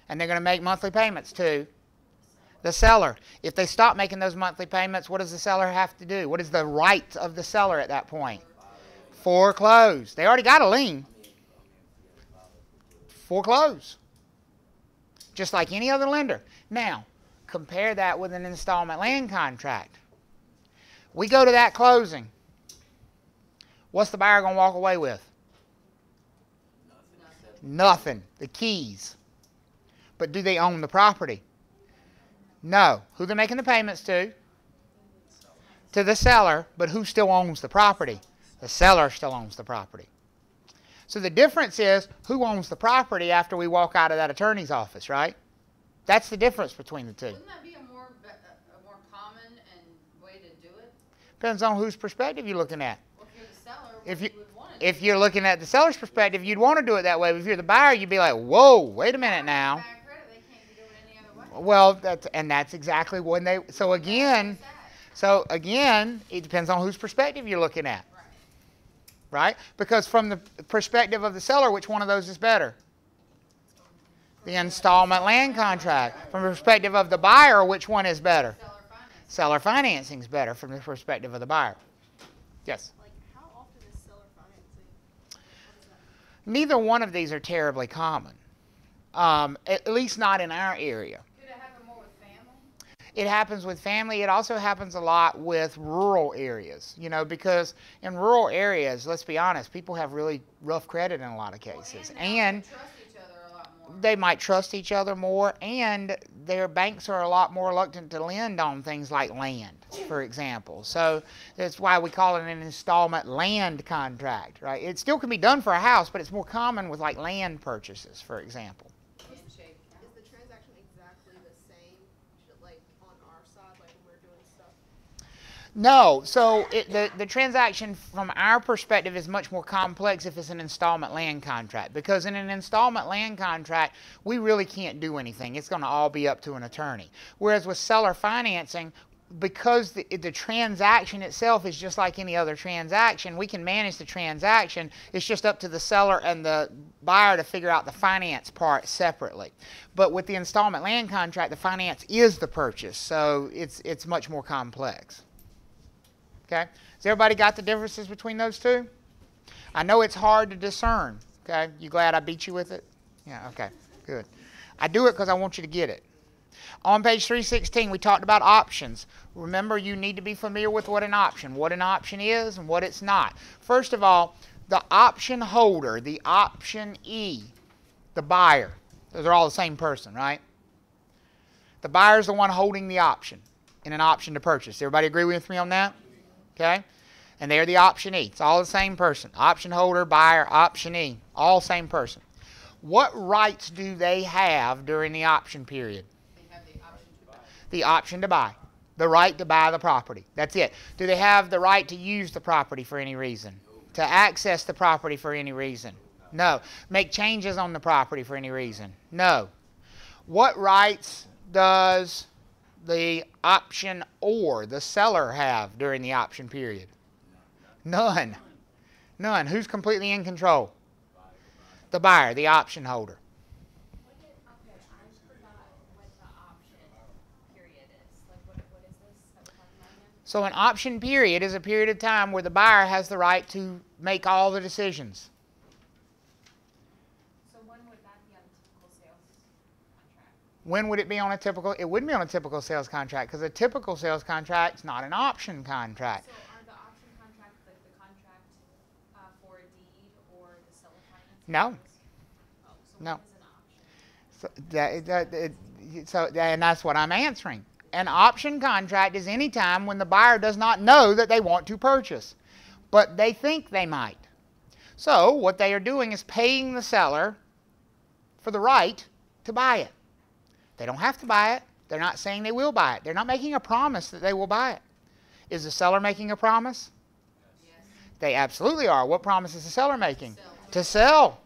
And they're going to make monthly payments to the seller. If they stop making those monthly payments, what does the seller have to do? What is the right of the seller at that point? Foreclose. They already got a lien. Foreclose. Just like any other lender. Now, compare that with an installment land contract. We go to that closing. What's the buyer going to walk away with? Nothing. The keys. But do they own the property? No. Who they're making the payments to? To the seller. But who still owns the property? The seller still owns the property. So the difference is who owns the property after we walk out of that attorney's office, right? That's the difference between the two. Wouldn't that be a more common and way to do it? Depends on whose perspective you're looking at. Well, if you're the seller, if you're looking at the seller's perspective, you'd want to do it that way. But if you're the buyer, you'd be like, whoa, wait a minute now. Bad credit, they can't do it any other way. Well, that's exactly when they. So again, it depends on whose perspective you're looking at, right? Because from the perspective of the seller, which one of those is better? The installment land contract. From the perspective of the buyer, which one is better? Seller financing is better from the perspective of the buyer. Yes. Like, how often is seller financing? What is that? Neither one of these are terribly common, at least not in our area. Could it happen more with family? It happens with family. It also happens a lot with rural areas, you know, because in rural areas, let's be honest, people have really rough credit in a lot of cases. And Trust each other a lot more. they might trust each other more, and their banks are a lot more reluctant to lend on things like land, for example. So that's why we call it an installment land contract, right? It still can be done for a house, but it's more common with like land purchases, for example. Is the transaction exactly the same, like on our side, like when we're doing stuff? No, so the transaction from our perspective is much more complex if it's an installment land contract, because in an installment land contract, we really can't do anything. It's going to all be up to an attorney. Whereas with seller financing, because the transaction itself is just like any other transaction, we can manage the transaction. It's just up to the seller and the buyer to figure out the finance part separately. But with the installment land contract, the finance is the purchase, so it's much more complex. Okay, has everybody got the differences between those two? I know it's hard to discern. Okay, you glad I beat you with it? Yeah, okay, good. I do it because I want you to get it. On page 316, we talked about options. Remember, you need to be familiar with what an option is and what it's not. First of all, the option holder, the optionee, the buyer, those are all the same person, right? The buyer is the one holding the option in an option to purchase. Everybody agree with me on that? Okay? And they're the optionee. It's all the same person. Option holder, buyer, optionee, all same person. What rights do they have during the option period? They have the option to buy. The option to buy. The right to buy the property. That's it. Do they have the right to use the property for any reason? To access the property for any reason? No. Make changes on the property for any reason? No. What rights does the option or the seller have during the option period? None. None. Who's completely in control? The buyer, the option holder. Okay, I forgot what the option period is. Like, what is this that we're talking about again? So an option period is a period of time where the buyer has the right to make all the decisions. So when would that be on a typical sales contract? When would it be on a typical? It wouldn't be on a typical sales contract because a typical sales contract is not an option contract. So are the option contracts like the contract for a deed or the seller financing? No. Oh, so No. what is an option? And that's what I'm answering. An option contract is any time when the buyer does not know that they want to purchase, but they think they might. So what they are doing is paying the seller for the right to buy it. They don't have to buy it. They're not saying they will buy it. They're not making a promise that they will buy it. Is the seller making a promise? Yes. They absolutely are. What promise is the seller making? Sell. To sell.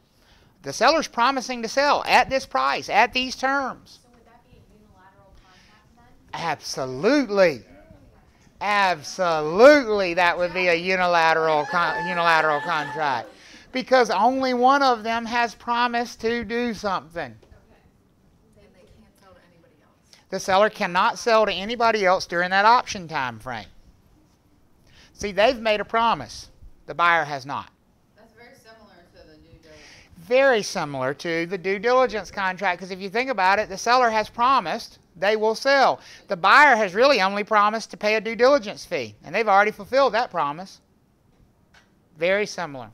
The seller's promising to sell at this price, at these terms. So would that be a unilateral contract then? Absolutely. Absolutely, that would be a unilateral contract. Because only one of them has promised to do something. Then they can't sell to anybody else. The seller cannot sell to anybody else during that option time frame. See, they've made a promise. The buyer has not. That's very similar to the due diligence. Very similar to the due diligence contract, because if you think about it, the seller has promised they will sell. The buyer has really only promised to pay a due diligence fee, and they've already fulfilled that promise. Very similar.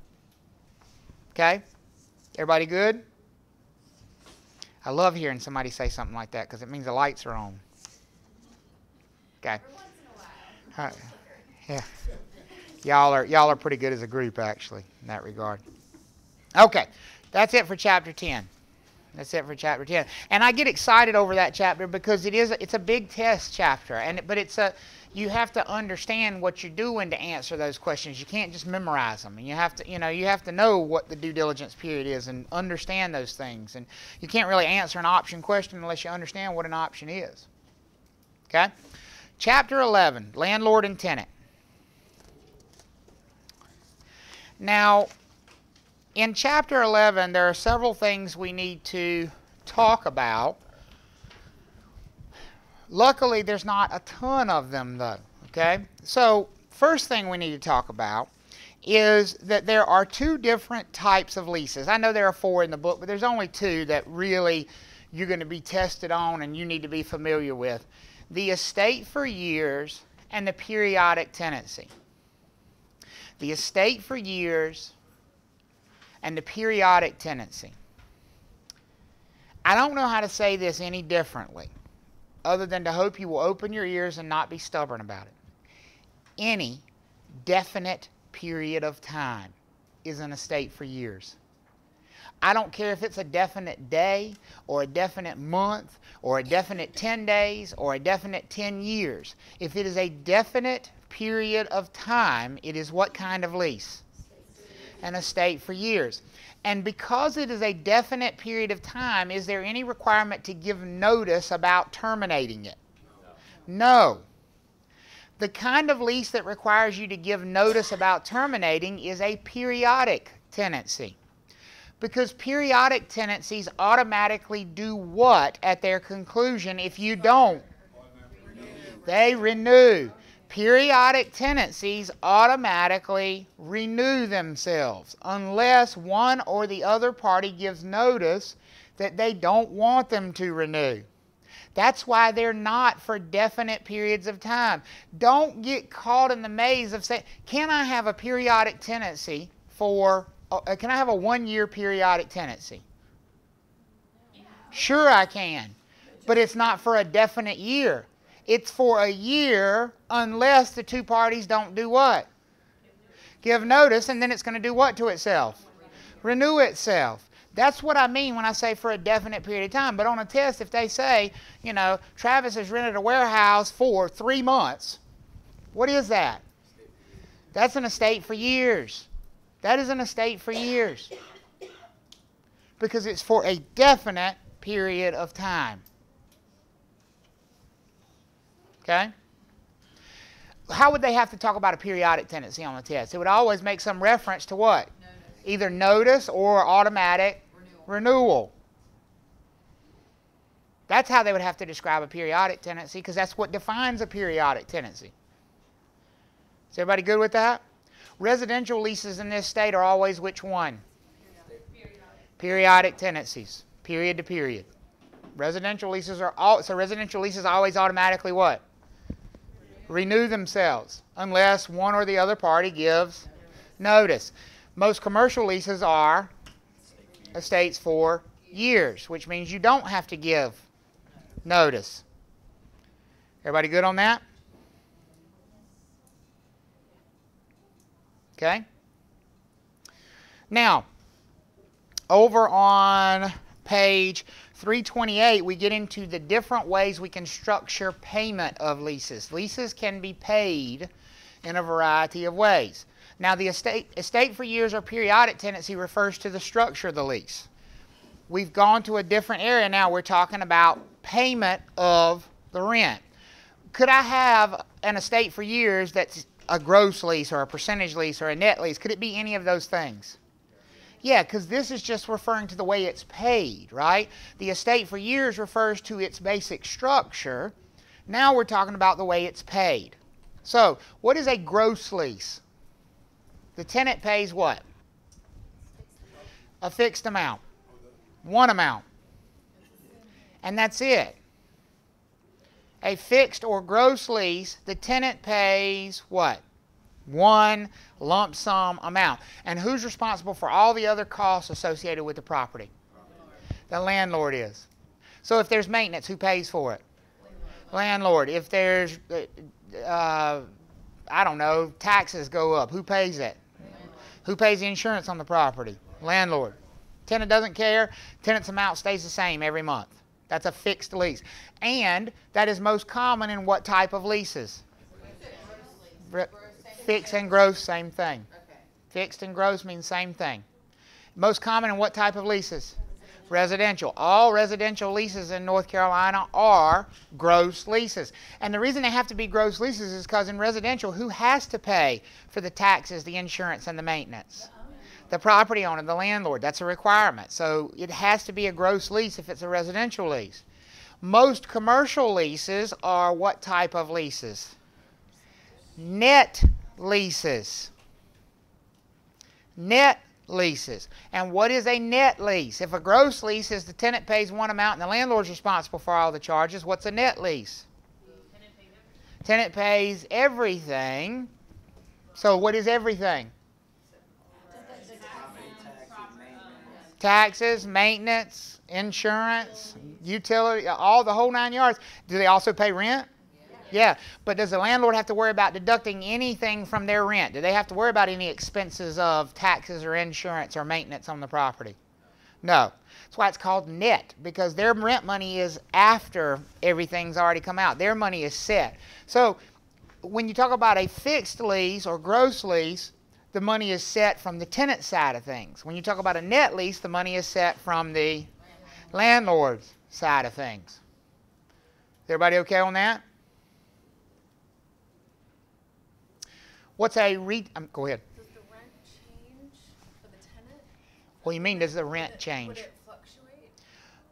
Okay? Everybody good? I love hearing somebody say something like that because it means the lights are on. Okay. Every once in a while. All right. Yeah. Y'all are pretty good as a group, actually, in that regard. Okay. That's it for chapter 10. That's it for chapter 10. And I get excited over that chapter because it's a big test chapter, but it's you have to understand what you're doing to answer those questions. You can't just memorize them. And you have to, you have to know what the due diligence period is and understand those things. And you can't really answer an option question unless you understand what an option is. Okay? Chapter 11, Landlord and Tenant. Now, in Chapter 11, there are several things we need to talk about. Luckily, there's not a ton of them, though. Okay? So, first thing we need to talk about is that there are two different types of leases. I know there are 4 in the book, but there's only 2 that really you're going to be tested on and you need to be familiar with. The estate for years and the periodic tenancy. The estate for years and the periodic tenancy. I don't know how to say this any differently other than to hope you will open your ears and not be stubborn about it. Any definite period of time is an estate for years. I don't care if it's a definite day or a definite month or a definite 10 days or a definite 10 years. If it is a definite period of time, it is what kind of lease? An estate for years. And because it is a definite period of time, is there any requirement to give notice about terminating it? No. The kind of lease that requires you to give notice about terminating is a periodic tenancy. Because periodic tenancies automatically do what at their conclusion if you don't? They renew. Periodic tenancies automatically renew themselves unless one or the other party gives notice that they don't want them to renew. That's why they're not for definite periods of time. Don't get caught in the maze of saying, can I have a periodic tenancy for, can I have a 1-year periodic tenancy? Sure I can, but it's not for a definite year. It's for a year unless the 2 parties don't do what? Give notice, and then it's going to do what to itself? Renew itself. That's what I mean when I say for a definite period of time. But on a test, if they say, Travis has rented a warehouse for 3 months, what is that? That's an estate for years. That is an estate for years. Because it's for a definite period of time. Okay? How would they have to talk about a periodic tenancy on the test? It would always make some reference to what? Notice. Either notice or automatic renewal. That's how they would have to describe a periodic tenancy because that's what defines a periodic tenancy. Is everybody good with that? Residential leases in this state are always which one? Periodic tenancies. Period to period. Residential leases are residential leases always automatically what? Renew themselves unless one or the other party gives notice. Most commercial leases are estates for years, which means you don't have to give notice. Everybody good on that? Okay. Now, over on page 328, we get into the different ways we can structure payment of leases. Leases can be paid in a variety of ways. Now, the estate for years or periodic tenancy refers to the structure of the lease. We've gone to a different area now. We're talking about payment of the rent. Could I have an estate for years that's a gross lease or a percentage lease or a net lease? Could it be any of those things? Yeah, because this is just referring to the way it's paid, right? The estate for years refers to its basic structure. Now we're talking about the way it's paid. So, what is a gross lease? The tenant pays what? A fixed amount. One amount. And that's it. A fixed or gross lease, the tenant pays what? One lump sum amount. And who's responsible for all the other costs associated with the property? The landlord is. So if there's maintenance, who pays for it? Landlord. If there's, I don't know, taxes go up, who pays it? Who pays the insurance on the property? Landlord. Tenant doesn't care. Tenant's amount stays the same every month. That's a fixed lease. And that is most common in what type of leases? Fixed and gross, same thing. Okay. Fixed and gross means same thing. Most common in what type of leases? Residential. All residential leases in North Carolina are gross leases. And the reason they have to be gross leases is because in residential, who has to pay for the taxes, the insurance, and the maintenance? The property owner, the landlord. That's a requirement. So it has to be a gross lease if it's a residential lease. Most commercial leases are what type of leases? Net leases. Net leases. And what is a net lease? If a gross lease is the tenant pays one amount and the landlord's responsible for all the charges, what's a net lease? Tenant pays everything. So what is everything? Taxes, maintenance, insurance, utility, all the whole 9 yards. Do they also pay rent? Yeah. But does the landlord have to worry about deducting anything from their rent? Do they have to worry about any expenses of taxes or insurance or maintenance on the property? No. That's why it's called net, because their rent money is after everything's already come out. Their money is set. So when you talk about a fixed lease or gross lease, the money is set from the tenant side of things. When you talk about a net lease, the money is set from the landlord's side of things. Is everybody okay on that? What's a REIT? Go ahead. Does the rent change for the tenant? What do you mean, does the rent change? Would it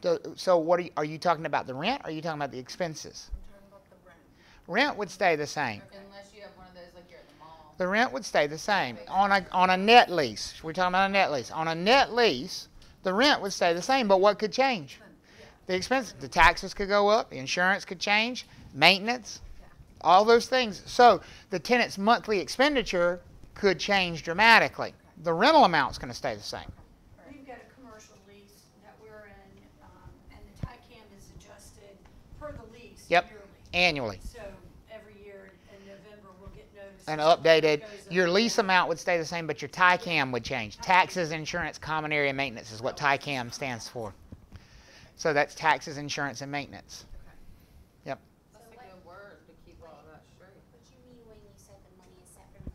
fluctuate? So what are you talking about, the rent, or are you talking about the expenses? I'm talking about the rent. Rent would stay the same. Unless you have one of those like you're at the mall. The rent would stay the same. On a net lease, we're talking about a net lease. On a net lease, the rent would stay the same, but what could change? The expenses. The taxes could go up, the insurance could change, maintenance, all those things. So the tenant's monthly expenditure could change dramatically. The rental amount's going to stay the same. We've got a commercial lease that we're in, and the TICAM is adjusted per the lease Yep. yearly. Annually. So every year in November, we'll get notice. And updated. Your lease amount would stay the same, but your TICAM would change. Taxes, insurance, common area maintenance is what TICAM stands for. So that's taxes, insurance, and maintenance. Yep. That's a good word to keep all that straight. What you mean when you said the money is set from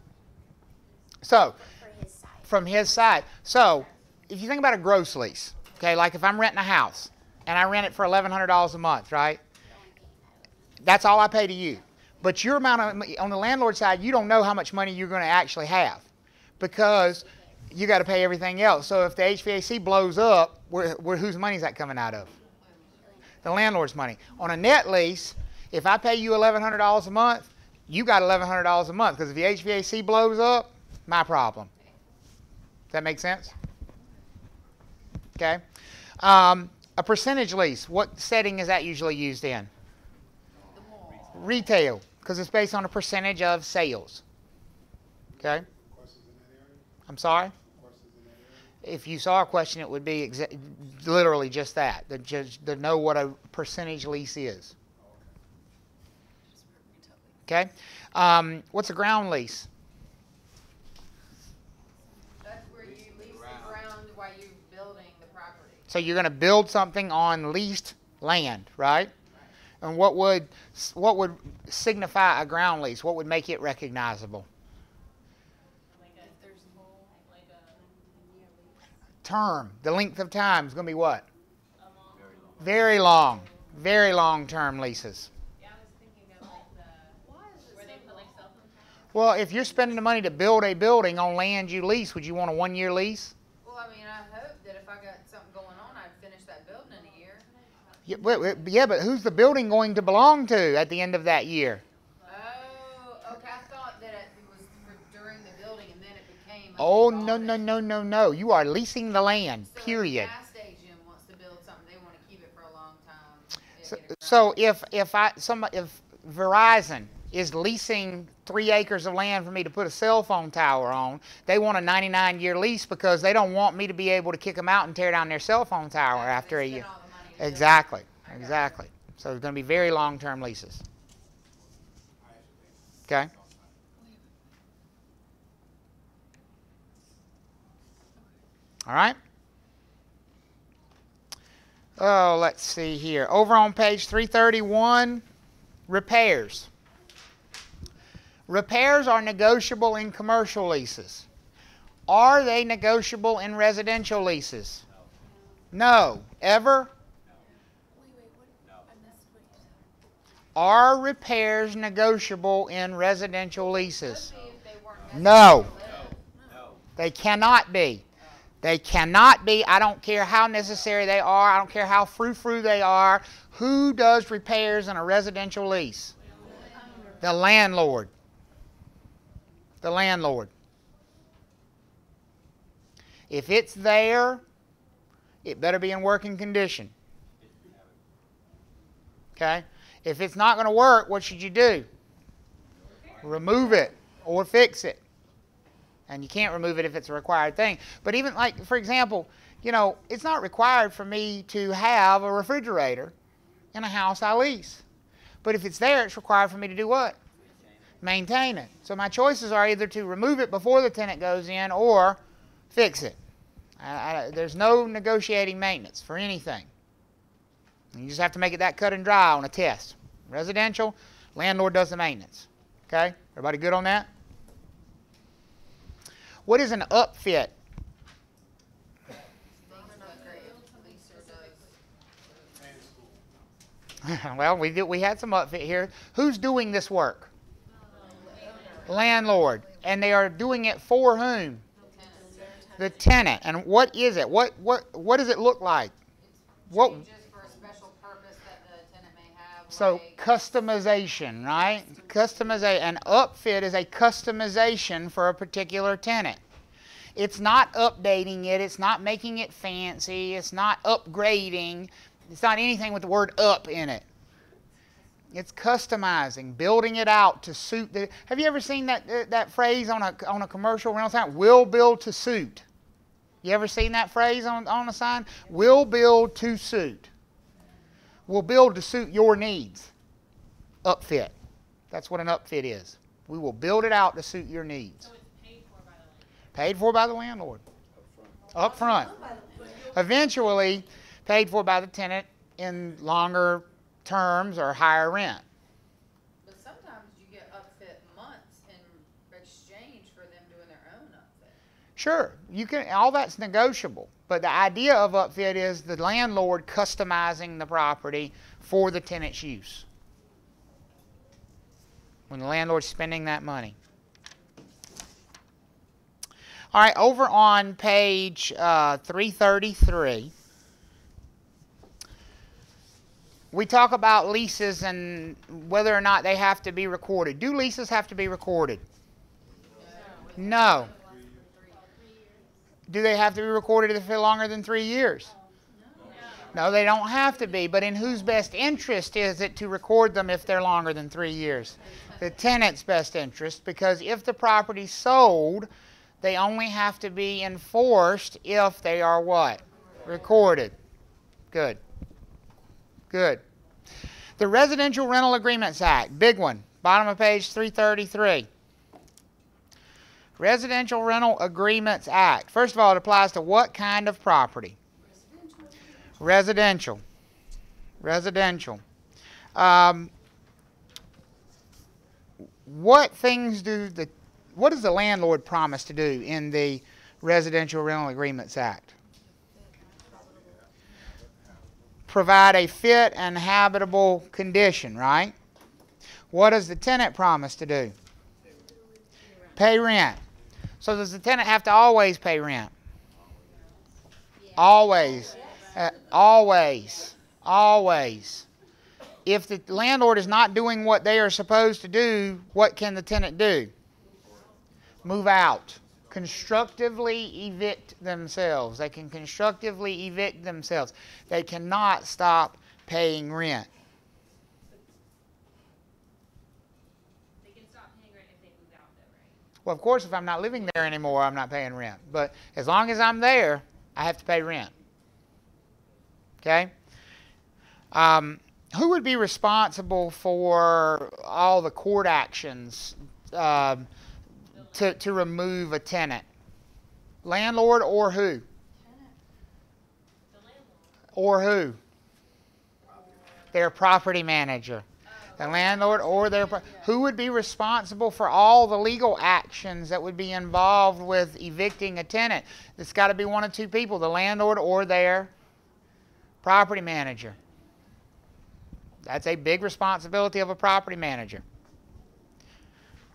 So for his side? from his side. So if you think about a gross lease, okay, like if I'm renting a house and I rent it for $1,100 a month, right? That's all I pay to you. But your amount of, on the landlord side, you don't know how much money you're going to actually have because you got to pay everything else. So if the HVAC blows up, whose money is that coming out of? The landlord's money. On a net lease, if I pay you $1,100 a month, you got $1,100 a month because if the HVAC blows up, my problem. Does that make sense? Okay. A percentage lease, what setting is that usually used in? Retail, because it's based on a percentage of sales. Okay? Questions in that area? I'm sorry? Questions in that area? If you saw a question, it would be literally just that, to know what a percentage lease is. Okay? What's a ground lease? That's where you lease the ground while you're building the property. So you're going to build something on leased land, right? And what would signify a ground lease? What would make it recognizable? Term. The length of time is going to be what? Very long. Very long-term leases. Yeah, I was thinking of like where they put like cell phone towers. Well, if you're spending the money to build a building on land you lease, would you want a one-year lease? Well, I mean, I hope that if I got something going on, I'd finish that building in a year. Yeah, but who's the building going to belong to at the end of that year? Oh, okay. I thought that it was for during the building and then it became. Oh, no. You are leasing the land, period. So if the gas station wants to build something, they want to keep it for a long time. So if Verizon is leasing 3 acres of land for me to put a cell phone tower on, they want a 99-year lease because they don't want me to be able to kick them out and tear down their cell phone tower after a year. Exactly. So it's going to be very long-term leases. Okay? All right? Oh, let's see here. Over on page 331, repairs. Repairs are negotiable in commercial leases. Are they negotiable in residential leases? No. Ever? Are repairs negotiable in residential leases? No. They cannot be. They cannot be. I don't care how necessary they are. I don't care how frou-frou they are. Who does repairs in a residential lease? The landlord. The landlord. If it's there, it better be in working condition. Okay? If it's not going to work, what should you do? Remove it or fix it. And you can't remove it if it's a required thing. But even like, for example, you know, it's not required for me to have a refrigerator in a house I lease. But if it's there, it's required for me to do what? Maintain it. So my choices are either to remove it before the tenant goes in or fix it. There's no negotiating maintenance for anything. You just have to make it that cut and dry on a test. Residential, landlord does the maintenance. Okay? Everybody good on that? What is an upfit? Well, we had some upfit here. Who's doing this work? Landlord. And they are doing it for whom? The tenant. And what is it? What does it look like? What? Changes for a special purpose that the tenant may have. So like customization, right? Customization. An upfit is a customization for a particular tenant. It's not updating it. It's not making it fancy. It's not upgrading. It's not anything with the word up in it. It's customizing, building it out to suit the... Have you ever seen that phrase on a commercial rental sign? Will build to suit. You ever seen that phrase on a sign? Will build to suit. Will build to suit your needs. Upfit. That's what an upfit is. We will build it out to suit your needs. So it's paid for by the landlord. Paid for by the landlord. Up front. Eventually, paid for by the tenant in longer terms or higher rent. But sometimes you get upfit months in exchange for them doing their own upfit. Sure, you can. All that's negotiable. But the idea of upfit is the landlord customizing the property for the tenant's use. When the landlord's spending that money. All right, over on page 333, we talk about leases and whether or not they have to be recorded. Do leases have to be recorded? No. Do they have to be recorded if they're longer than 3 years? No, they don't have to be. But in whose best interest is it to record them if they're longer than 3 years? The tenant's best interest, because if the property's sold, they only have to be enforced if they are what? Recorded. Good. Good. The Residential Rental Agreements Act, big one, bottom of page 333. Residential Rental Agreements Act. First of all, it applies to what kind of property? Residential. Residential. What does the landlord promise to do in the Residential Rental Agreements Act? Provide a fit and habitable condition, right? What does the tenant promise to do? Pay rent. So does the tenant have to always pay rent? Always. Always. Always. If the landlord is not doing what they are supposed to do, what can the tenant do? Move out. Constructively evict themselves. They can constructively evict themselves. They cannot stop paying rent. They can stop paying rent if they move out, though, right? Well, of course, if I'm not living there anymore, I'm not paying rent. But as long as I'm there, I have to pay rent. Okay? Who would be responsible for all the court actions to remove a tenant? Landlord or who? The landlord. Or who? Their property manager. The landlord or their... Who would be responsible for all the legal actions that would be involved with evicting a tenant? It's got to be one of two people, the landlord or their property manager. That's a big responsibility of a property manager.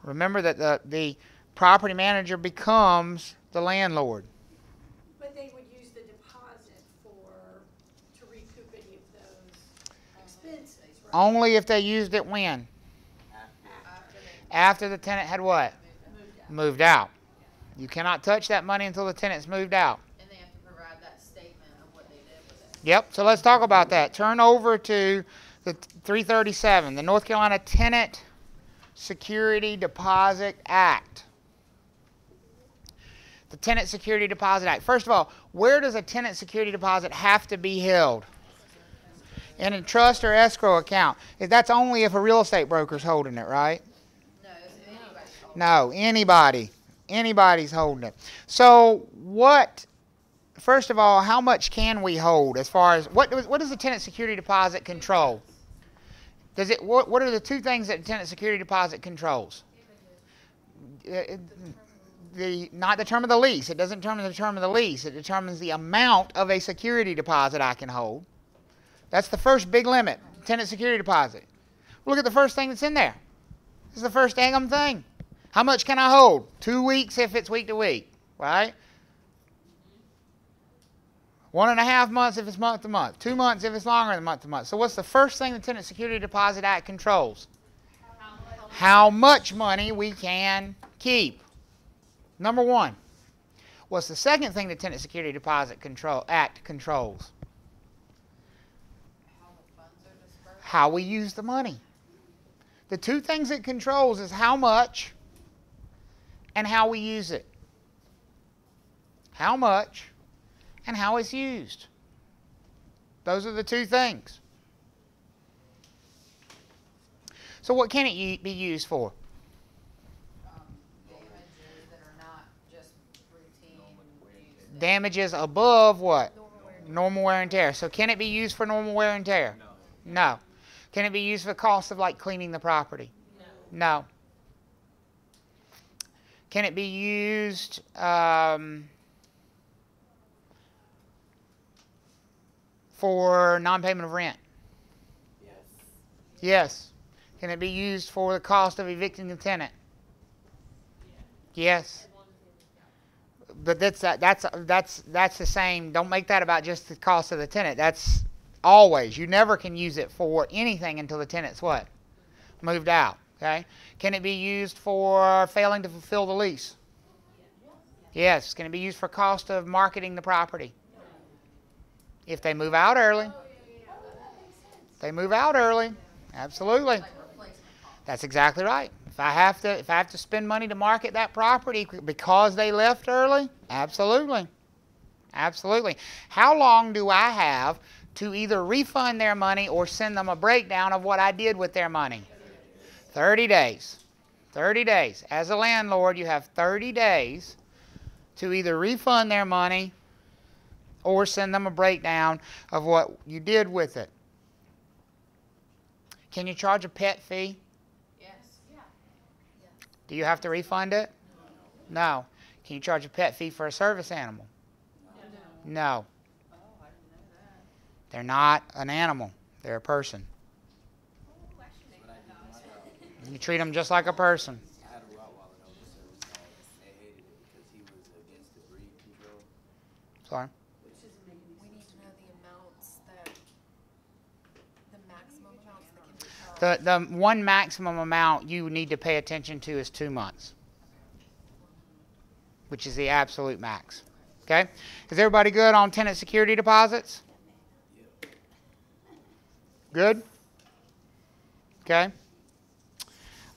Remember that the property manager becomes the landlord. But they would use the deposit to recoup any of those expenses, right? Only if they used it when? After the tenant had what? Moved out. You cannot touch that money until the tenant's moved out. And they have to provide that statement of what they did with it. Yep, so let's talk about that. Turn over to the 337, the North Carolina Tenant Security Deposit Act. The Tenant Security Deposit Act. First of all, where does a tenant security deposit have to be held? In a trust or escrow account. That's only if a real estate broker's holding it, right? No, it's anybody's fault. No, anybody. Anybody's holding it. So first of all, how much can we hold as far as, what does the tenant security deposit control? What are the two things that the tenant security deposit controls? Not the term of the lease. It doesn't determine the term of the lease. It determines the amount of a security deposit I can hold. That's the first big limit, tenant security deposit. Look at the first thing that's in there. This is the first dang thing. How much can I hold? 2 weeks if it's week to week, right? 1.5 months if it's month to month. 2 months if it's longer than month to month. So what's the first thing the Tenant Security Deposit Act controls? How much money we can keep. Number one. What's the second thing the Tenant Security Deposit Act controls? How the funds are dispersed. How we use the money. The two things it controls is how much and how we use it. How much and how it's used. Those are the two things. So what can it be used for? Damages that are not just routine use. Damages above what? Normal wear and tear. So can it be used for normal wear and tear? No. Can it be used for the cost of like cleaning the property? No. Can it be used for non-payment of rent? Yes. Can it be used for the cost of evicting the tenant? Yes. But that's the same. Don't make that about just the cost of the tenant. That's always. You never can use it for anything until the tenant's what? Moved out. Okay. Can it be used for failing to fulfill the lease? Yes. Can it be used for cost of marketing the property? If they move out early. They move out early. Absolutely. That's exactly right. If I have to spend money to market that property because they left early, absolutely. Absolutely. How long do I have to either refund their money or send them a breakdown of what I did with their money? 30 days. 30 days. As a landlord, you have 30 days to either refund their money or send them a breakdown of what you did with it. Can you charge a pet fee? Yes. Yeah. Do you have to refund it? No. Can you charge a pet fee for a service animal? No. Oh, I didn't know that. They're not an animal. They're a person. You treat them just like a person. I had a Rottweiler that was a service dog. They hated it because he was against the breed control. Sorry. We need to know the amounts the maximum amounts that can be held. The one maximum amount you need to pay attention to is 2 months, which is the absolute max. Okay? Is everybody good on tenant security deposits? Good? Okay.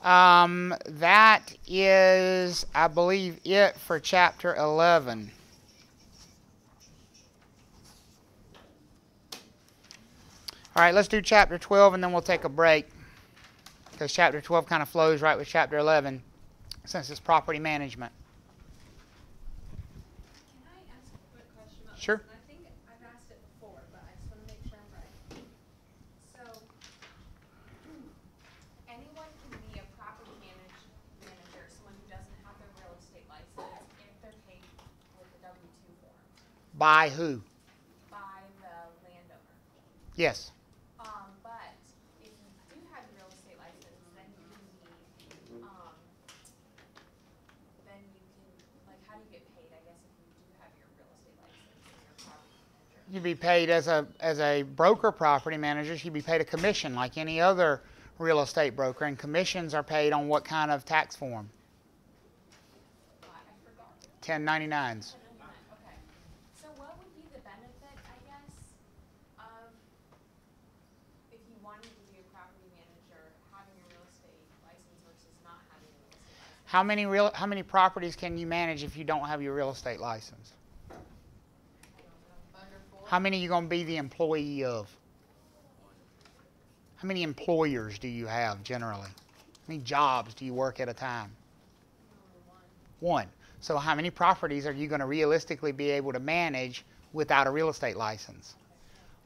That is, I believe, it for chapter 11. All right, let's do chapter 12 and then we'll take a break, because chapter 12 kind of flows right with chapter 11 since it's property management. Can I ask a quick question about Sure. this? And I think I've asked it before, but I just want to make sure I'm right. So, By who? by the landowner. Yes. But if you do have your real estate license, then you can be, then you can, like, how do you get paid, I guess, if you do have your real estate license and your property manager? You'd be paid as a broker property manager. You'd be paid a commission like any other real estate broker, and commissions are paid on what kind of tax form? I forgot. 1099s. Okay. So what would be the benefit, I guess, of if you wanted to be a property manager, having a real estate license versus not having a real estate license? How many properties can you manage if you don't have your real estate license? Under 4? How many are you going to be the employee of? How many employers do you have generally? How many jobs do you work at a time? One. So how many properties are you going to realistically be able to manage without a real estate license?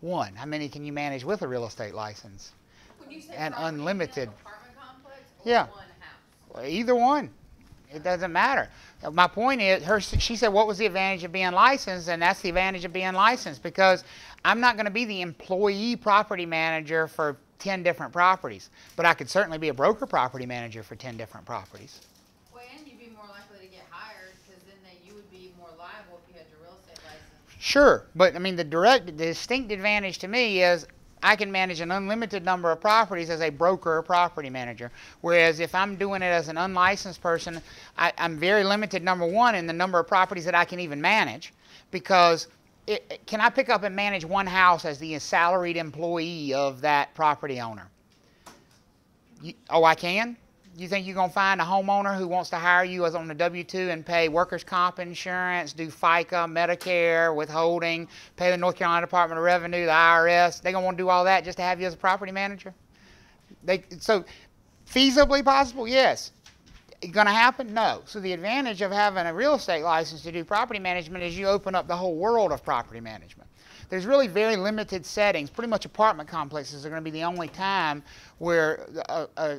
One. How many can you manage with a real estate license? When you say And property, unlimited. apartment complex or Yeah. one house? Well, either one. It doesn't matter. My point is, she said, what was the advantage of being licensed? And that's the advantage of being licensed, because I'm not going to be the employee property manager for 10 different properties, but I could certainly be a broker property manager for 10 different properties. Well, and you'd be more likely to get hired, because then you would be more liable if you had your real estate license. Sure, but I mean the distinct advantage to me is I can manage an unlimited number of properties as a broker or property manager, whereas if I'm doing it as an unlicensed person, I'm very limited, number one, in the number of properties that I can even manage, because can I pick up and manage one house as the salaried employee of that property owner? I can? You think you're going to find a homeowner who wants to hire you as on the W-2 and pay workers' comp insurance, do FICA, Medicare, withholding, pay the North Carolina Department of Revenue, the IRS? They're going to want to do all that just to have you as a property manager? So feasibly possible? Yes. Going to happen? No. So the advantage of having a real estate license to do property management is you open up the whole world of property management. There's really very limited settings. Pretty much apartment complexes are going to be the only time where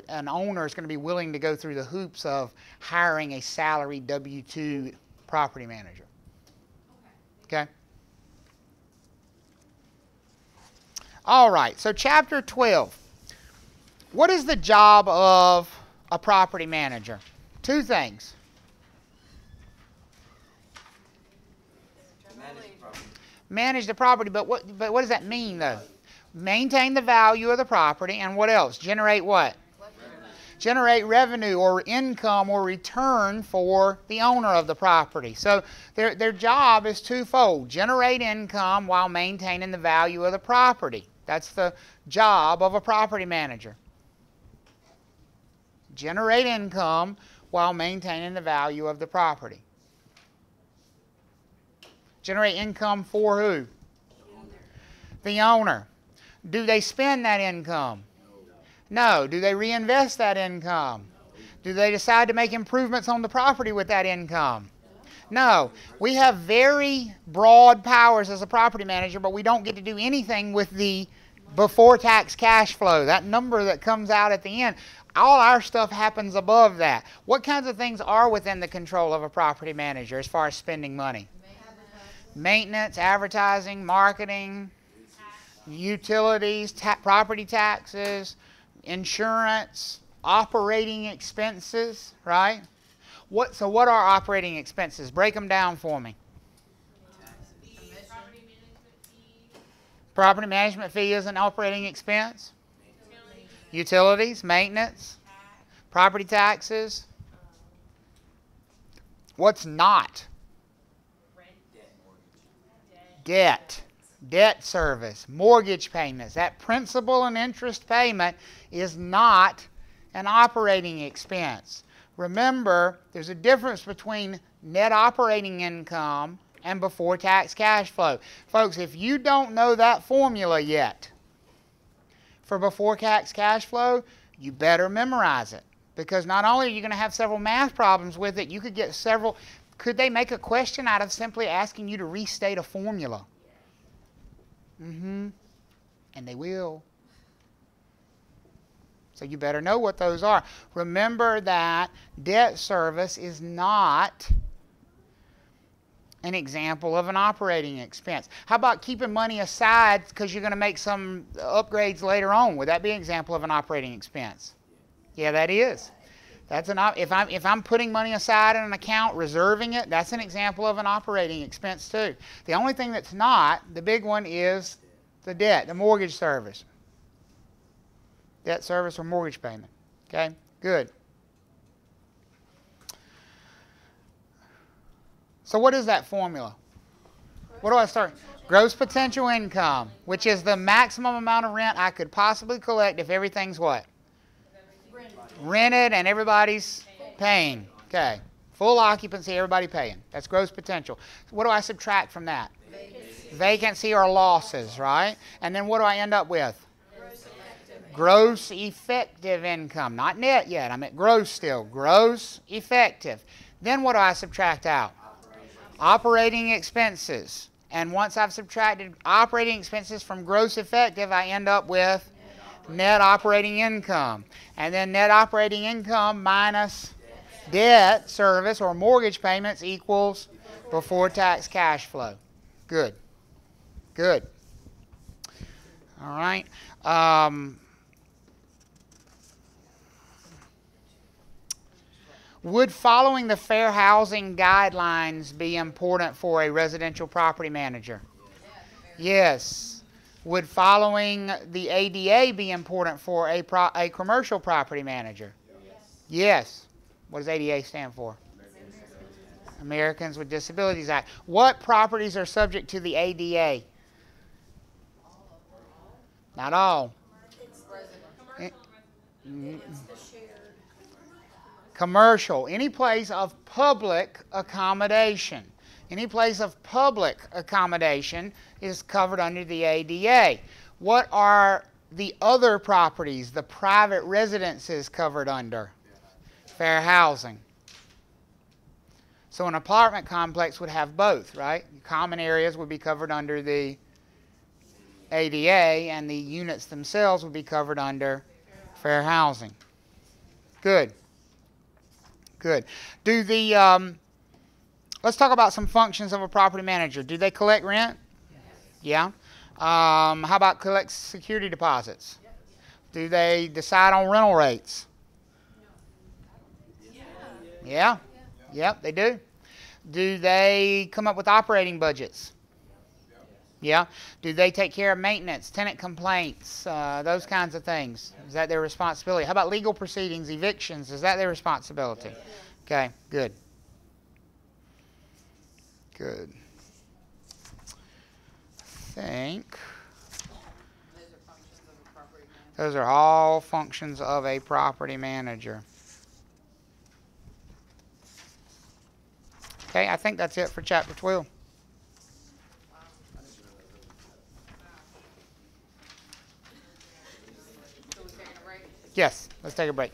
an owner is going to be willing to go through the hoops of hiring a salaried W-2 property manager. Okay? All right. So chapter 12. What is the job of a property manager? Two things. Manage the property, but what does that mean though? Maintain the value of the property, and what else? Generate what? Generate revenue or income or return for the owner of the property. So their job is twofold. Generate income while maintaining the value of the property. That's the job of a property manager. Generate income while maintaining the value of the property. Generate income for who? The owner. Do they spend that income? No. Do they reinvest that income? Do they decide to make improvements on the property with that income? No. We have very broad powers as a property manager, but we don't get to do anything with the before tax cash flow, that number that comes out at the end. All our stuff happens above that. What kinds of things are within the control of a property manager as far as spending money? Maintenance, advertising, marketing, utilities, property taxes, insurance, operating expenses, right? So what are operating expenses? Break them down for me. Property management fee is an operating expense. Utilities, maintenance, property taxes. What's not? Debt. Debt service, mortgage payments. That principal and interest payment is not an operating expense. Remember, there's a difference between net operating income and before tax cash flow. Folks, if you don't know that formula yet for before tax cash flow, you better memorize it. Because not only are you going to have several math problems with it, you could get several. Could they make a question out of simply asking you to restate a formula? And they will. So you better know what those are. Remember that debt service is not an example of an operating expense. How about keeping money aside because you're going to make some upgrades later on? Would that be an example of an operating expense? Yeah, that is. That's if I'm putting money aside in an account, reserving it, that's an example of an operating expense too. The only thing that's not, the big one, is the debt, the mortgage service. Debt service or mortgage payment. Okay, good. So what is that formula? What do I start? Gross potential income, which is the maximum amount of rent I could possibly collect if everything's what? Rented and everybody's paying. Okay. Full occupancy, everybody paying. That's gross potential. What do I subtract from that? Vacancy or losses, right? And then what do I end up with? Gross effective income. Not net yet. I'm at gross still. Gross effective. Then what do I subtract out? Operating expenses. And once I've subtracted operating expenses from gross effective, I end up with net operating income. And then net operating income minus debt service or mortgage payments equals before tax cash flow. Good. Good. All right. Would following the fair housing guidelines be important for a residential property manager? Yes. Would following the ADA be important for a commercial property manager? Yes. What does ADA stand for? Americans with Disabilities Act. What properties are subject to the ADA? Not all. Commercial. Any place of public accommodation. Any place of public accommodation is covered under the ADA. What are the other properties, the private residences, covered under? Fair housing. So an apartment complex would have both, right? Common areas would be covered under the ADA, and the units themselves would be covered under fair housing. Good. Good. Do the let's talk about some functions of a property manager. Do they collect rent? Yeah. How about collect security deposits? Do they decide on rental rates? Yeah. Yep, they do. Do they come up with operating budgets? Yeah. Do they take care of maintenance, tenant complaints, those kinds of things? Is that their responsibility? How about legal proceedings, evictions? Is that their responsibility? Okay, good. Good. I think those are all functions of a property manager. Okay, I think that's it for chapter 12. Yes, let's take a break.